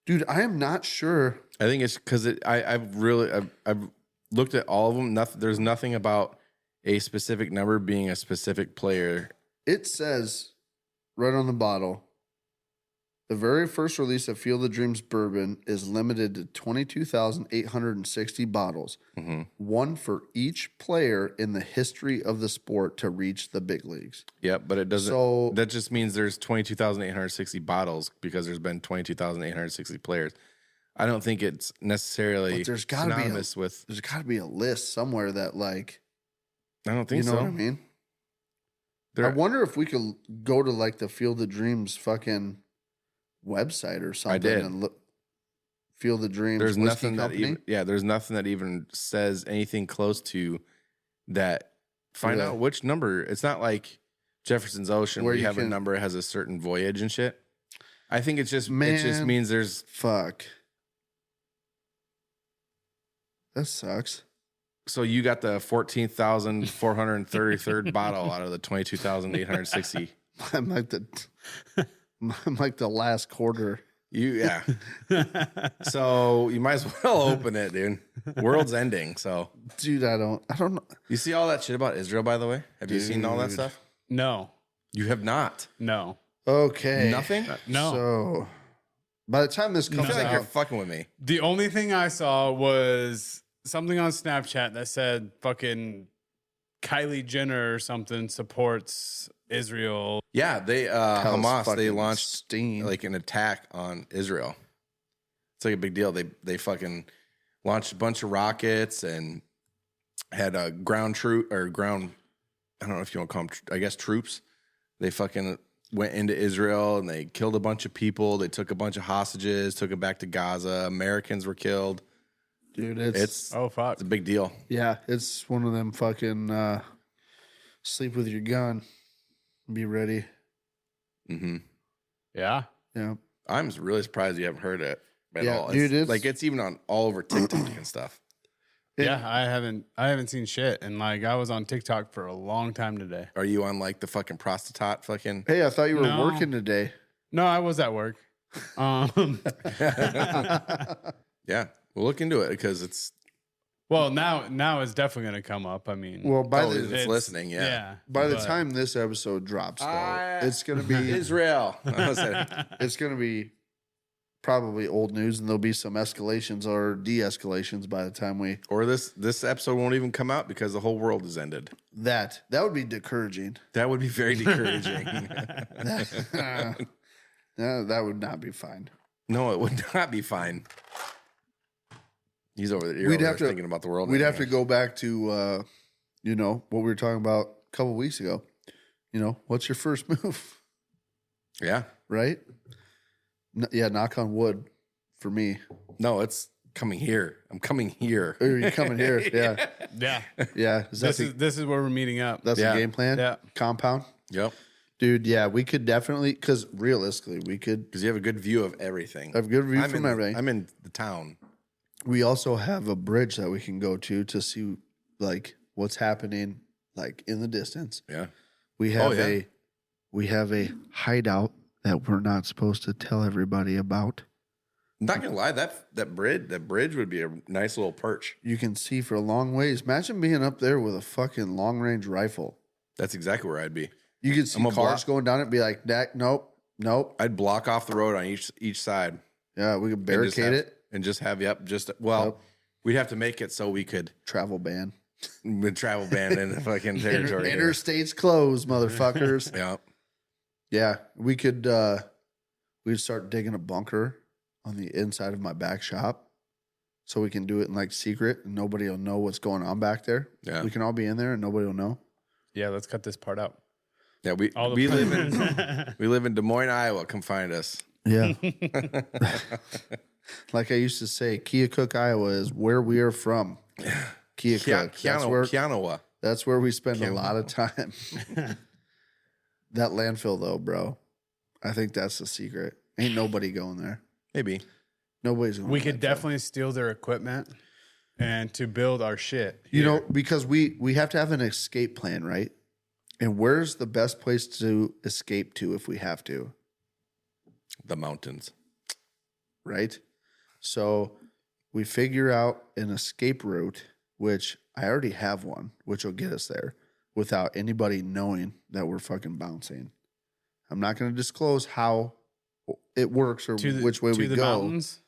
Speaker 2: Dude, I am not sure.
Speaker 3: I think it's because I've looked at all of them. There's nothing about a specific number being a specific player.
Speaker 2: It says right on the bottle, the very first release of Field of Dreams bourbon is limited to 22,860 bottles, one for each player in the history of the sport to reach the big leagues.
Speaker 3: Yep, but it doesn't.
Speaker 2: So-
Speaker 3: that just means there's 22,860 bottles because there's been 22,860 players. I don't think it's necessarily
Speaker 2: But there's gotta be a-
Speaker 3: synonymous with.
Speaker 2: There's got to be a list somewhere that, like,
Speaker 3: I don't think
Speaker 2: you know
Speaker 3: so.
Speaker 2: what I mean?
Speaker 3: There-
Speaker 2: I wonder if we could go to like the Field of Dreams fucking website or something
Speaker 3: did.
Speaker 2: and look. Field of Dreams.
Speaker 3: There's
Speaker 2: Whiskey
Speaker 3: nothing
Speaker 2: Company.
Speaker 3: there's nothing that even says anything close to that. Find
Speaker 2: Yeah.
Speaker 3: out which number. It's not like Jefferson's Ocean where you have a number that has a certain voyage and shit. I think it just means there's
Speaker 2: fuck. That sucks.
Speaker 3: So you got the 14,433rd bottle out of the 22,860.
Speaker 2: I'm like the last quarter.
Speaker 3: Yeah. So you might as well open it, dude. World's ending. So,
Speaker 2: dude, I don't know.
Speaker 3: You see all that shit about Israel, by the way? Have you seen all that stuff?
Speaker 4: No.
Speaker 3: You have not.
Speaker 4: No.
Speaker 2: Okay.
Speaker 3: Nothing?
Speaker 4: No.
Speaker 2: So by the time this
Speaker 3: I
Speaker 2: comes
Speaker 3: feel like
Speaker 2: out,
Speaker 3: you're fucking with me.
Speaker 4: The only thing I saw was something on Snapchat that said fucking Kylie Jenner or something supports Israel.
Speaker 3: Yeah, they Hamas, they launched
Speaker 2: steam.
Speaker 3: like an attack on Israel. It's like a big deal. They fucking launched a bunch of rockets and had a ground troop or ground, I don't know if you want to call them, I guess troops. They fucking went into Israel and they killed a bunch of people. They took a bunch of hostages, took them back to Gaza. Americans were killed.
Speaker 2: Dude,
Speaker 3: It's
Speaker 4: oh fuck,
Speaker 3: it's a big deal.
Speaker 2: Yeah, it's one of them fucking sleep with your gun. Be ready.
Speaker 3: Mm-hmm.
Speaker 4: yeah.
Speaker 2: Yeah.
Speaker 3: I'm really surprised you haven't heard it at
Speaker 2: Yeah,
Speaker 3: all.
Speaker 2: dude, it's
Speaker 3: like it's even on all over TikTok and stuff.
Speaker 4: Yeah, I haven't seen shit, and like I was on TikTok for a long time today.
Speaker 3: Are you on like the fucking prostitute fucking?
Speaker 2: Hey, I thought you were
Speaker 4: No.
Speaker 2: working today.
Speaker 4: No, I was at work.
Speaker 3: Yeah, we'll look into it because it's
Speaker 4: Well, now it's definitely going to come up. I mean,
Speaker 2: Well, by
Speaker 3: oh,
Speaker 2: the
Speaker 3: it's listening. Yeah.
Speaker 2: by the
Speaker 4: but-
Speaker 2: time this episode drops, though, it's gonna be
Speaker 3: Israel.
Speaker 2: it's gonna be probably old news, and there'll be some escalations or de-escalations by the time we
Speaker 3: Or this episode won't even come out because the whole world has ended.
Speaker 2: that would be discouraging.
Speaker 3: That would be very discouraging.
Speaker 2: That would not be fine.
Speaker 3: No, it would not be fine. He's over there.
Speaker 2: We'd have to
Speaker 3: thinking about the world.
Speaker 2: We'd have to
Speaker 3: anyways.
Speaker 2: go back to what we were talking about a couple weeks ago. What's your first move?
Speaker 3: Yeah.
Speaker 2: Right? Yeah, knock on wood for me.
Speaker 3: No, it's coming here. I'm coming here.
Speaker 2: Or you're coming here. Yeah.
Speaker 4: yeah.
Speaker 2: Yeah.
Speaker 4: This is where we're meeting up.
Speaker 2: That's
Speaker 3: Yeah.
Speaker 2: the game plan?
Speaker 4: Yeah.
Speaker 2: Compound?
Speaker 3: Yep.
Speaker 2: Dude, yeah, we could definitely, because realistically, we could
Speaker 3: Because you have a good view of everything.
Speaker 2: have a good view from everything.
Speaker 3: I'm in the town.
Speaker 2: We also have a bridge that we can go to see like what's happening like in the distance.
Speaker 3: Yeah.
Speaker 2: We have
Speaker 3: yeah.
Speaker 2: we have a hideout that we're not supposed to tell everybody about.
Speaker 3: I'm not gonna lie, that bridge would be a nice little perch.
Speaker 2: You can see for a long ways. Imagine being up there with a fucking long range rifle.
Speaker 3: That's exactly where I'd be.
Speaker 2: You could see
Speaker 3: I'm a
Speaker 2: cars
Speaker 3: block-
Speaker 2: going down it and be like, nope.
Speaker 3: I'd block off the road on each side.
Speaker 2: Yeah, we could barricade it.
Speaker 3: And just have
Speaker 2: Yep.
Speaker 3: we'd have to make it so we could
Speaker 2: Travel ban.
Speaker 3: travel ban in the fucking territory. here.
Speaker 2: Interstates closed, motherfuckers.
Speaker 3: Yeah.
Speaker 2: Yeah, we could we'd start digging a bunker on the inside of my back shop so we can do it in like secret and nobody will know what's going on back there.
Speaker 3: Yeah.
Speaker 2: We can all be in there and nobody will know.
Speaker 4: Yeah, let's cut this part out.
Speaker 3: Yeah, we live in Des Moines, Iowa. Come find us.
Speaker 2: Yeah. Like I used to say, Keokuk, Iowa is where we are from. Keokuk.
Speaker 3: Kianawa.
Speaker 2: That's where we spend a lot of time. That landfill though, bro. I think that's the secret. Ain't nobody going there.
Speaker 3: Maybe.
Speaker 2: Nobody's going
Speaker 4: We
Speaker 2: to
Speaker 4: could
Speaker 2: landfill.
Speaker 4: definitely steal their equipment and to build our shit.
Speaker 2: You
Speaker 4: here.
Speaker 2: know, because we have to have an escape plan, right? And where's the best place to escape to if we have to,
Speaker 3: The mountains.
Speaker 2: right? So we figure out an escape route, which I already have one, which will get us there without anybody knowing that we're fucking bouncing. I'm not going to disclose how it works or which way we
Speaker 4: the
Speaker 2: go,
Speaker 4: mountains,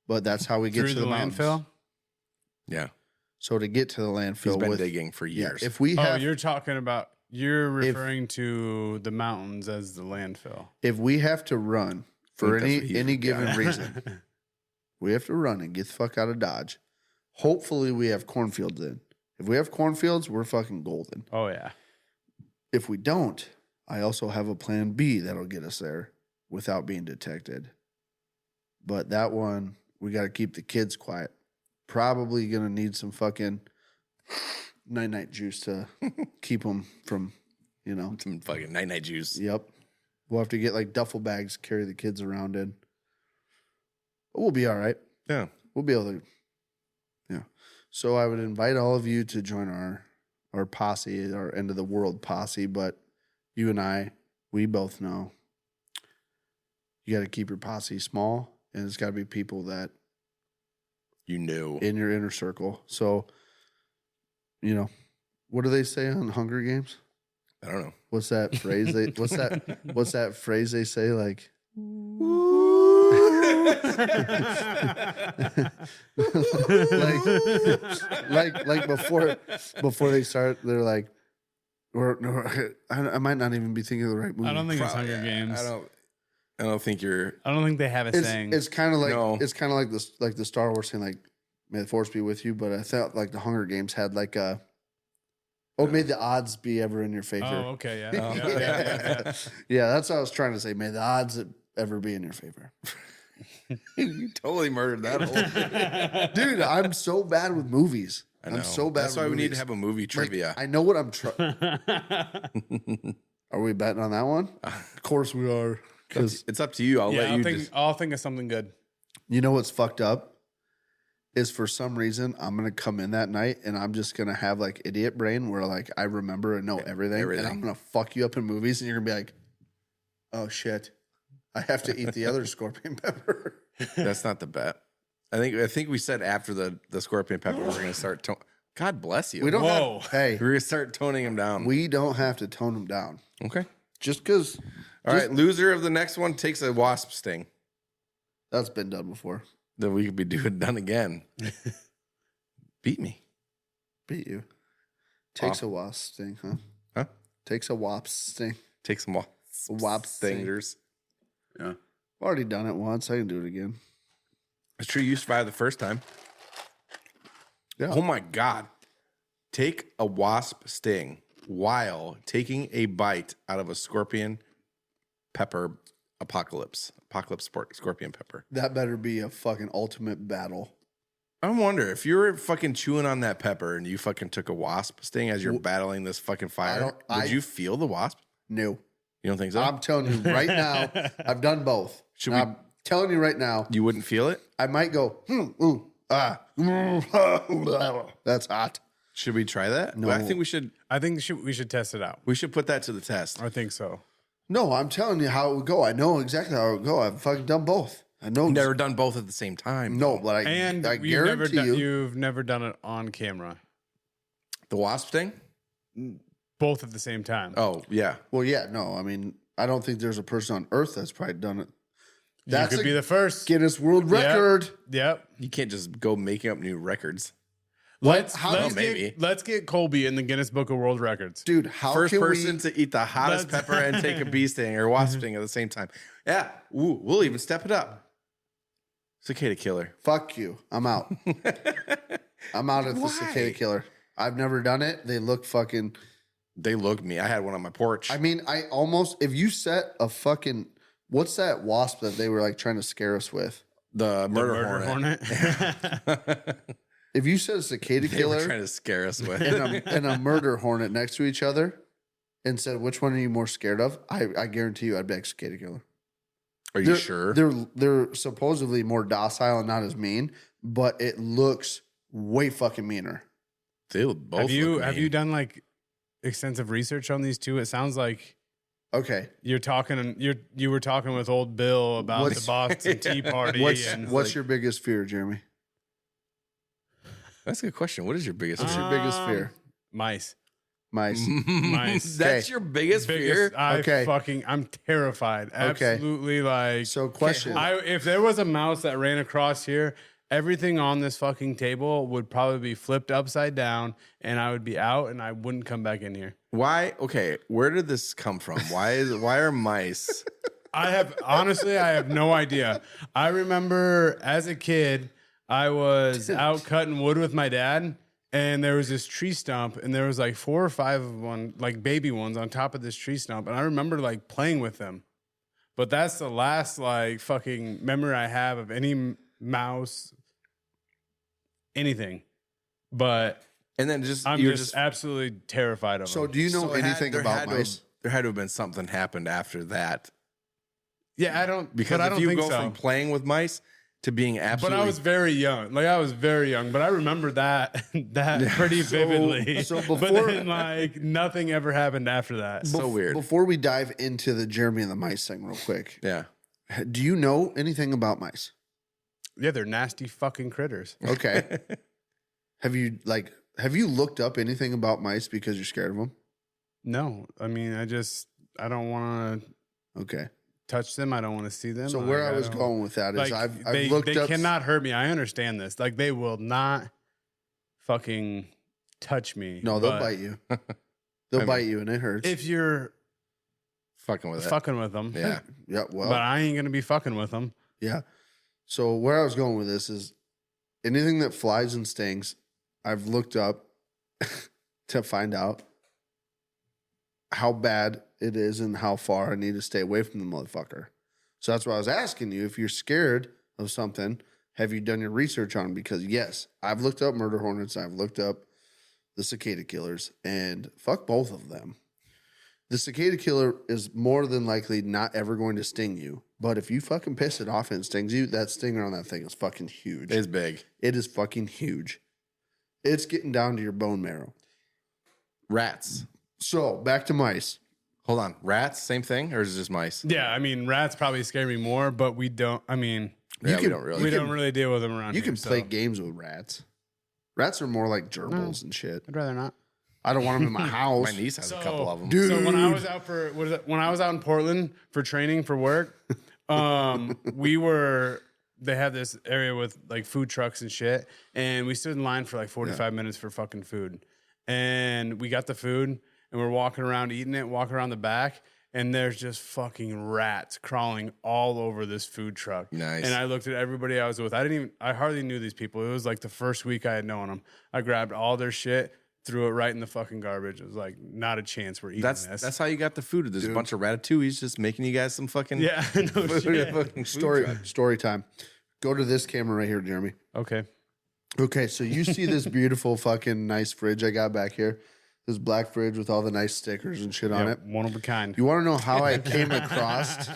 Speaker 2: but that's how we get
Speaker 4: through
Speaker 2: to
Speaker 4: the
Speaker 2: mountains.
Speaker 4: landfill.
Speaker 3: Yeah.
Speaker 2: So to get to the landfill,
Speaker 3: He's been digging for
Speaker 2: yeah,
Speaker 3: years.
Speaker 2: if we
Speaker 4: Oh,
Speaker 2: have,
Speaker 4: you're referring to the mountains as the landfill.
Speaker 2: if we have to run for
Speaker 3: I think that's what
Speaker 2: any
Speaker 3: he's-
Speaker 2: given
Speaker 3: yeah.
Speaker 2: reason, we have to run and get the fuck out of Dodge. Hopefully, we have cornfields in. If we have cornfields, we're fucking golden.
Speaker 4: Oh yeah.
Speaker 2: If we don't, I also have a plan B that'll get us there without being detected. But that one, we got to keep the kids quiet. Probably going to need some fucking night-night juice to keep them from,
Speaker 3: Some fucking night-night juice.
Speaker 2: Yep. We'll have to get like duffel bags to carry the kids around in. But we'll be all right.
Speaker 3: Yeah.
Speaker 2: We'll be able to. Yeah. So I would invite all of you to join our posse, our end of the world posse. But you and I, we both know you got to keep your posse small, and it's got to be people that
Speaker 3: you know
Speaker 2: in your inner circle. So, what do they say on Hunger Games?
Speaker 3: I don't know.
Speaker 2: What's that phrase? What's that phrase they say? Like, like before they start, they're like, or no, I might not even be thinking of the right movie.
Speaker 4: I don't think it's Hunger Games.
Speaker 3: I don't think you're.
Speaker 4: I don't think they have a saying.
Speaker 2: It's kind of like
Speaker 3: No.
Speaker 2: it's kind of like this, like the Star Wars thing, like "May the Force be with you." But I felt like the Hunger Games had like a, may the odds be ever in your favor.
Speaker 4: Oh, okay, yeah.
Speaker 3: Oh.
Speaker 4: Yeah.
Speaker 2: Yeah, that's what I was trying to say. May the odds ever be in your favor.
Speaker 3: You totally murdered that whole.
Speaker 2: Dude, I'm so bad with movies.
Speaker 3: I know.
Speaker 2: I'm so bad.
Speaker 3: That's
Speaker 2: with
Speaker 3: why we need to
Speaker 2: movies.
Speaker 3: have a movie trivia.
Speaker 2: Like, I know what I'm trying. Are we betting on that one? Of course we are. Because
Speaker 3: it's up to you. I'll let you.
Speaker 4: I'll think of something good.
Speaker 2: you know what's fucked up is for some reason I'm gonna come in that night and I'm just gonna have like idiot brain where like I remember and know everything. And I'm gonna fuck you up in movies and you're gonna be like, oh shit, I have to eat the other scorpion pepper.
Speaker 3: That's not the bet. I think we said after the scorpion pepper we're gonna start. God bless you.
Speaker 2: We don't
Speaker 4: Whoa.
Speaker 2: have. Hey,
Speaker 3: We're gonna start toning him down.
Speaker 2: we don't have to tone them down.
Speaker 3: Okay.
Speaker 2: Just because
Speaker 3: All right. Loser of the next one takes a wasp sting.
Speaker 2: that's been done before.
Speaker 3: Then we could be done again. Beat me.
Speaker 2: Beat you. Takes a wasp sting, huh?
Speaker 3: Huh?
Speaker 2: Takes a wasp sting.
Speaker 3: Take some
Speaker 2: Wasp sting.
Speaker 3: stingers.
Speaker 2: Yeah. I've already done it once. I can do it again.
Speaker 3: It's true. You survived the first time.
Speaker 2: Yeah.
Speaker 3: Oh my God. Take a wasp sting while taking a bite out of a scorpion pepper apocalypse scorpion pepper.
Speaker 2: That better be a fucking ultimate battle.
Speaker 3: I wonder if you were fucking chewing on that pepper and you fucking took a wasp sting as you're battling this fucking fire. Would you feel the wasp?
Speaker 2: No.
Speaker 3: You don't think so?
Speaker 2: I'm telling you right now, I've done both. I'm telling you right now,
Speaker 3: You wouldn't feel it?
Speaker 2: I might go, that's hot.
Speaker 3: Should we try that?
Speaker 2: No.
Speaker 3: I think we should.
Speaker 4: I think we should test it out.
Speaker 3: We should put that to the test.
Speaker 4: I think so.
Speaker 2: No, I'm telling you how it would go. I know exactly how it would go. I've fucking done both. I know.
Speaker 3: Never done both at the same time.
Speaker 2: No, but I guarantee
Speaker 4: you've never done it on camera.
Speaker 3: The wasp sting?
Speaker 4: Both at the same time.
Speaker 3: Oh, yeah.
Speaker 2: Well, yeah, no. I mean, I don't think there's a person on Earth that's probably done it.
Speaker 4: You could be the first.
Speaker 2: Guinness World Record.
Speaker 4: Yep.
Speaker 3: You can't just go making up new records.
Speaker 4: Let's get Colby in the Guinness Book of World Records.
Speaker 2: Dude, how
Speaker 3: First
Speaker 2: can
Speaker 3: person to eat the hottest pepper and take a bee sting or wasp sting at the same time. Yeah. Ooh, we'll even step it up. Cicada killer.
Speaker 2: Fuck you. I'm out. I'm out at the cicada killer. I've never done it. They look fucking...
Speaker 3: They looked me. I had one on my porch.
Speaker 2: I mean, I almost... If you set a fucking... What's that wasp that they were like trying to scare us with?
Speaker 3: The murder hornet.
Speaker 2: If you said a cicada
Speaker 3: They
Speaker 2: killer
Speaker 3: were trying to scare us with.
Speaker 2: and a murder hornet next to each other and said, which one are you more scared of? I guarantee you I'd be like cicada killer.
Speaker 3: Are you sure?
Speaker 2: They're supposedly more docile and not as mean, but it looks way fucking meaner.
Speaker 3: They both
Speaker 4: have you done like extensive research on these two? It sounds like
Speaker 2: okay.
Speaker 4: You were talking with old Bill about the Boston Tea Party.
Speaker 2: What's your biggest fear, Jeremy?
Speaker 3: That's a good question. What is your biggest
Speaker 2: What's
Speaker 3: fear?
Speaker 2: your biggest fear?
Speaker 4: Mice.
Speaker 2: Mice.
Speaker 3: That's your biggest fear?
Speaker 4: I'm terrified. Absolutely like.
Speaker 2: So question.
Speaker 4: If there was a mouse that ran across here, everything on this fucking table would probably be flipped upside down and I would be out and I wouldn't come back in here.
Speaker 3: Why? Okay. Where did this come from? Why are mice?
Speaker 4: I have no idea. I remember as a kid, I was out cutting wood with my dad, and there was this tree stump, and there was like 4 or 5 of one, like baby ones on top of this tree stump, and I remember like playing with them. But that's the last like fucking memory I have of any mouse, anything. But
Speaker 3: and then just
Speaker 4: I'm
Speaker 3: you're
Speaker 4: just absolutely terrified of
Speaker 2: So
Speaker 4: them.
Speaker 2: do you know anything about mice?
Speaker 3: There had to have been something happened after that.
Speaker 4: Yeah, I don't.
Speaker 3: Because
Speaker 4: but I
Speaker 3: if
Speaker 4: don't
Speaker 3: you
Speaker 4: think
Speaker 3: go
Speaker 4: so.
Speaker 3: from playing with mice to being absolutely,
Speaker 4: But I was very young. Like I was very young, but I remember that pretty vividly.
Speaker 2: So
Speaker 4: but
Speaker 2: before-
Speaker 4: then, like nothing ever happened after that.
Speaker 3: so weird.
Speaker 2: Before we dive into the Jeremy and the mice thing real quick,
Speaker 3: Yeah.
Speaker 2: do you know anything about mice?
Speaker 4: Yeah, they're nasty fucking critters.
Speaker 2: Okay. Have you looked up anything about mice because you're scared of them?
Speaker 4: No, I mean, I don't want to
Speaker 2: Okay.
Speaker 4: touch them. I don't want to see them.
Speaker 2: So
Speaker 4: Like,
Speaker 2: where I was
Speaker 4: don't-
Speaker 2: going with that is
Speaker 4: like,
Speaker 2: I've
Speaker 4: they,
Speaker 2: looked
Speaker 4: they
Speaker 2: up.
Speaker 4: cannot hurt me. I understand this. Like they will not fucking touch me.
Speaker 2: No, they'll
Speaker 4: but
Speaker 2: bite you. They'll bite you and it hurts.
Speaker 4: if you're
Speaker 3: Fucking with it.
Speaker 4: fucking with them.
Speaker 3: Yeah.
Speaker 2: Yeah, well,
Speaker 4: But I ain't gonna be fucking with them.
Speaker 2: yeah. So where I was going with this is anything that flies and stings, I've looked up to find out how bad it is and how far I need to stay away from the motherfucker. So that's why I was asking you, if you're scared of something, have you done your research on it? Because yes, I've looked up murder hornets, I've looked up the cicada killers, and fuck both of them. The cicada killer is more than likely not ever going to sting you. But if you fucking piss it off and it stings you, that stinger on that thing is fucking huge.
Speaker 3: It's big.
Speaker 2: It is fucking huge. It's getting down to your bone marrow.
Speaker 3: Rats.
Speaker 2: So back to mice.
Speaker 3: Hold on. Rats, same thing, or is it just mice?
Speaker 4: Yeah, I mean, rats probably scare me more, but we don't. I mean,
Speaker 3: Yeah,
Speaker 2: can-
Speaker 3: we don't really.
Speaker 4: we don't really deal with them around
Speaker 2: You
Speaker 4: here.
Speaker 2: can
Speaker 4: so
Speaker 2: play games with rats. Rats are more like gerbils and shit.
Speaker 4: I'd rather not.
Speaker 2: I don't want them in my house.
Speaker 3: My niece has a couple of them.
Speaker 2: Dude.
Speaker 4: So when I was out when I was out in Portland for training for work, they had this area with like food trucks and shit, and we stood in line for like 45 minutes for fucking food, and we got the food, and we're walking around eating it, walking around the back, and there's just fucking rats crawling all over this food truck.
Speaker 3: Nice.
Speaker 4: And I looked at everybody I was with. I hardly knew these people. It was like the first week I had known them. I grabbed all their shit, threw it right in the fucking garbage. It was like, not a chance we're eating this.
Speaker 3: That's how you got the food. There's a bunch of ratatouilles just making you guys some fucking
Speaker 4: Yeah, no shit.
Speaker 3: fucking
Speaker 2: Story time. Go to this camera right here, Jeremy.
Speaker 4: Okay.
Speaker 2: Okay, so you see this beautiful fucking nice fridge I got back here? This black fridge with all the nice stickers and shit on it.
Speaker 4: One of a kind.
Speaker 2: You want to know how I came across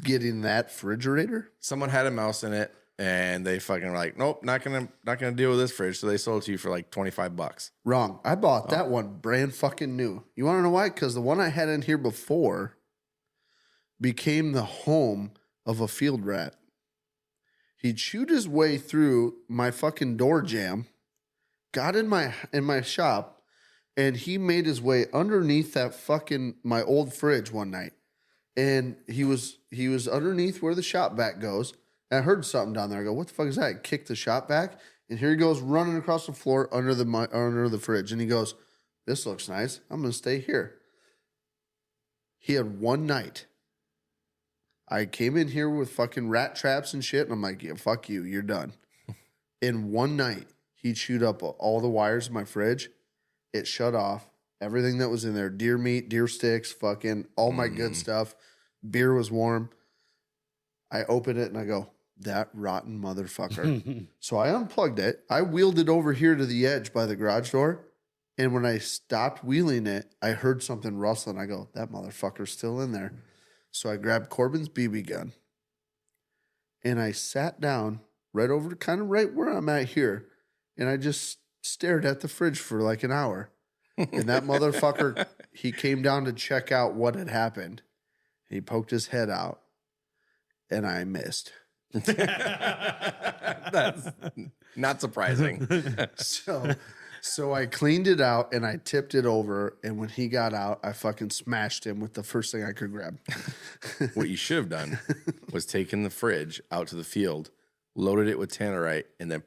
Speaker 2: getting that refrigerator?
Speaker 3: Someone had a mouse in it, and they fucking were like, nope, not gonna deal with this fridge. So they sold it to you for like $25.
Speaker 2: Wrong. I bought that one brand fucking new. You want to know why? Because the one I had in here before became the home of a field rat. He chewed his way through my fucking door jamb, got in my shop, and he made his way underneath that fucking my old fridge one night. And he was underneath where the shop vac goes. And I heard something down there. I go, what the fuck is that? I kicked the shop vac, and here he goes running across the floor under the fridge. And he goes, this looks nice. I'm gonna stay here. He had one night. I came in here with fucking rat traps and shit, and I'm like, yeah, fuck you, you're done. In one night, he chewed up all the wires in my fridge. It shut off everything that was in there: deer meat, deer sticks, fucking all my good stuff. Beer was warm. I open it and I go, that rotten motherfucker. So I unplugged it. I wheeled it over here to the edge by the garage door. And when I stopped wheeling it, I heard something rustling. I go, that motherfucker's still in there. So I grabbed Corbin's BB gun and I sat down right over kind of right where I'm at here. And I just stared at the fridge for like an hour. And that motherfucker, he came down to check out what had happened. He poked his head out and I missed.
Speaker 3: That's not surprising.
Speaker 2: So I cleaned it out and I tipped it over. And when he got out, I fucking smashed him with the first thing I could grab.
Speaker 3: What you should have done was taken the fridge out to the field, loaded it with tannerite, and then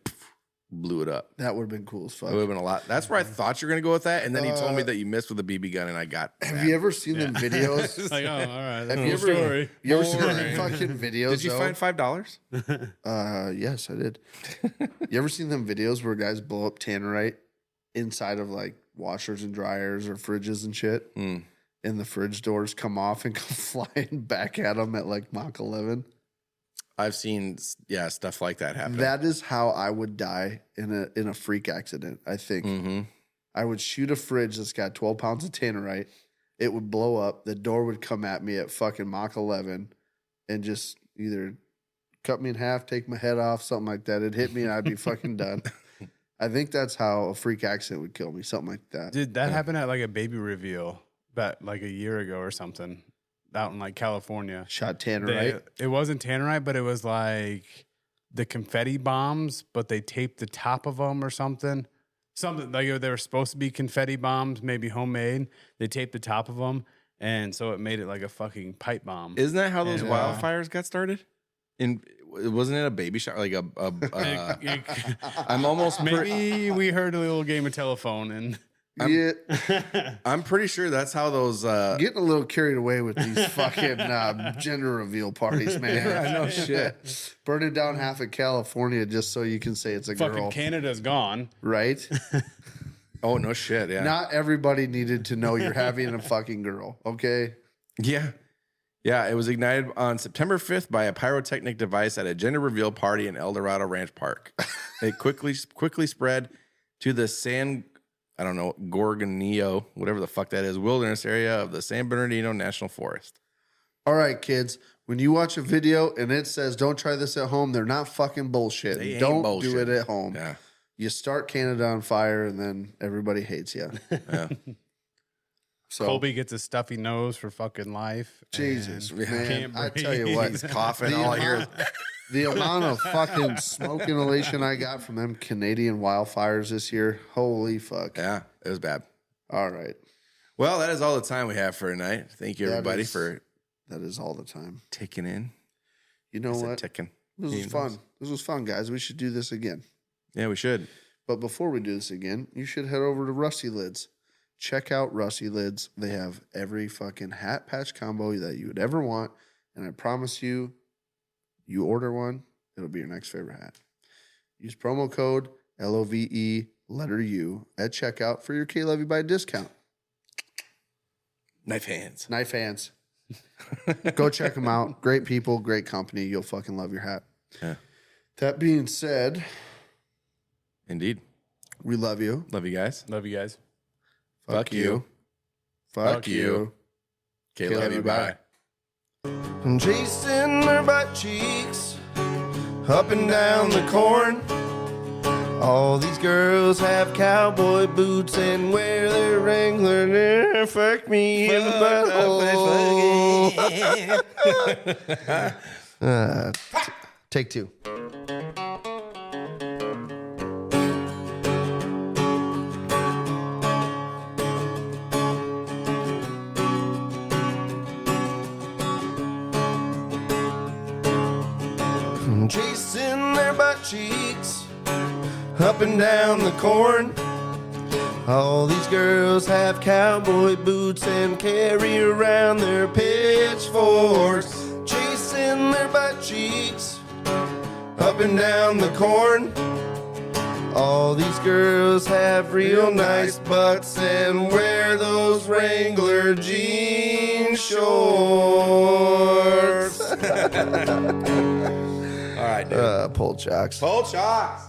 Speaker 3: blew it up.
Speaker 2: That would have been cool as fuck.
Speaker 3: It would have been a lot. That's where I thought you were going to go with that. And then you told me that you missed with a BB gun, and I got
Speaker 2: Have you ever seen them videos?
Speaker 4: Like, oh, all right.
Speaker 2: Have you ever seen
Speaker 3: Boring.
Speaker 2: them fucking videos?
Speaker 3: Did you find $5?
Speaker 2: Yes, I did. You ever seen them videos where guys blow up tannerite inside of like washers and dryers or fridges and shit? And the fridge doors come off and come flying back at them at like Mach 11?
Speaker 3: I've seen stuff like that happen.
Speaker 2: That is how I would die in a freak accident. I think I would shoot a fridge that's got 12 pounds of tannerite. It would blow up. The door would come at me at fucking Mach 11 and just either cut me in half, take my head off, something like that. It'd hit me and I'd be fucking done. I think that's how a freak accident would kill me, something like that.
Speaker 4: Did that happen at like a baby reveal about like a year ago or something out in like California?
Speaker 2: Shot tannerite.
Speaker 4: It wasn't tannerite, but it was like the confetti bombs, but they taped the top of them or something. Something like they were supposed to be confetti bombs, maybe homemade. They taped the top of them, and so it made it like a fucking pipe bomb.
Speaker 3: Isn't that how those wildfires got started? Wasn't it a baby shower? Like I'm almost
Speaker 4: maybe we heard a little game of telephone, and
Speaker 3: I'm pretty sure that's how those
Speaker 2: getting a little carried away with these fucking gender reveal parties, man.
Speaker 3: I know shit.
Speaker 2: Burning down half of California just so you can say it's a
Speaker 4: fucking
Speaker 2: girl.
Speaker 4: Canada's gone,
Speaker 2: right?
Speaker 3: Oh no shit, yeah.
Speaker 2: Not everybody needed to know you're having a fucking girl, okay?
Speaker 3: Yeah. Yeah, it was ignited on September 5th by a pyrotechnic device at a gender reveal party in El Dorado Ranch Park. It quickly spread to the Gorgonio, whatever the fuck that is, wilderness area of the San Bernardino National Forest.
Speaker 2: All right, kids. When you watch a video and it says, don't try this at home, they're not fucking bullshit. Don't do it at home.
Speaker 3: Yeah.
Speaker 2: You start Canada on fire and then everybody hates you.
Speaker 3: Yeah.
Speaker 2: So,
Speaker 4: Colby gets a stuffy nose for fucking life.
Speaker 2: Jesus, man.
Speaker 4: Can't
Speaker 2: I
Speaker 4: breathe.
Speaker 2: tell you what.
Speaker 3: He's coughing. All I hear is...
Speaker 2: The amount of fucking smoke inhalation I got from them Canadian wildfires this year, holy fuck.
Speaker 3: Yeah, it was bad.
Speaker 2: All right.
Speaker 3: Well, that is all the time we have for tonight. Thank you, everybody, for
Speaker 2: that is all the time.
Speaker 3: ticking in.
Speaker 2: You know what?
Speaker 3: Ticking.
Speaker 2: This was fun. This was fun, guys. We should do this again.
Speaker 3: Yeah, we should.
Speaker 2: But before we do this again, you should head over to Rusty Lids. Check out Rusty Lids. They have every fucking hat patch combo that you would ever want. And I promise you, you order one, it'll be your next favorite hat. Use promo code LOVE letter U at checkout for your KLYB discount.
Speaker 3: Knife hands.
Speaker 2: Knife hands. Go check them out. Great people, great company. You'll fucking love your hat.
Speaker 3: Yeah.
Speaker 2: That being said,
Speaker 3: indeed.
Speaker 2: We love you.
Speaker 3: Love you guys.
Speaker 4: Love you guys.
Speaker 3: Fuck you.
Speaker 2: Fuck you.
Speaker 3: KLYB.
Speaker 1: I'm chasing her butt cheeks up and down the corn. All these girls have cowboy boots and wear their Wrangler. Fuck me in the butthole. Take two. Chasing their butt cheeks up and down the corn. All these girls have cowboy boots and carry around their pitchforks. Chasing their butt cheeks up and down the corn. All these girls have real nice butts and wear those Wrangler jean shorts.
Speaker 3: All right, dude.
Speaker 1: Pull chocks.
Speaker 3: Pull chocks.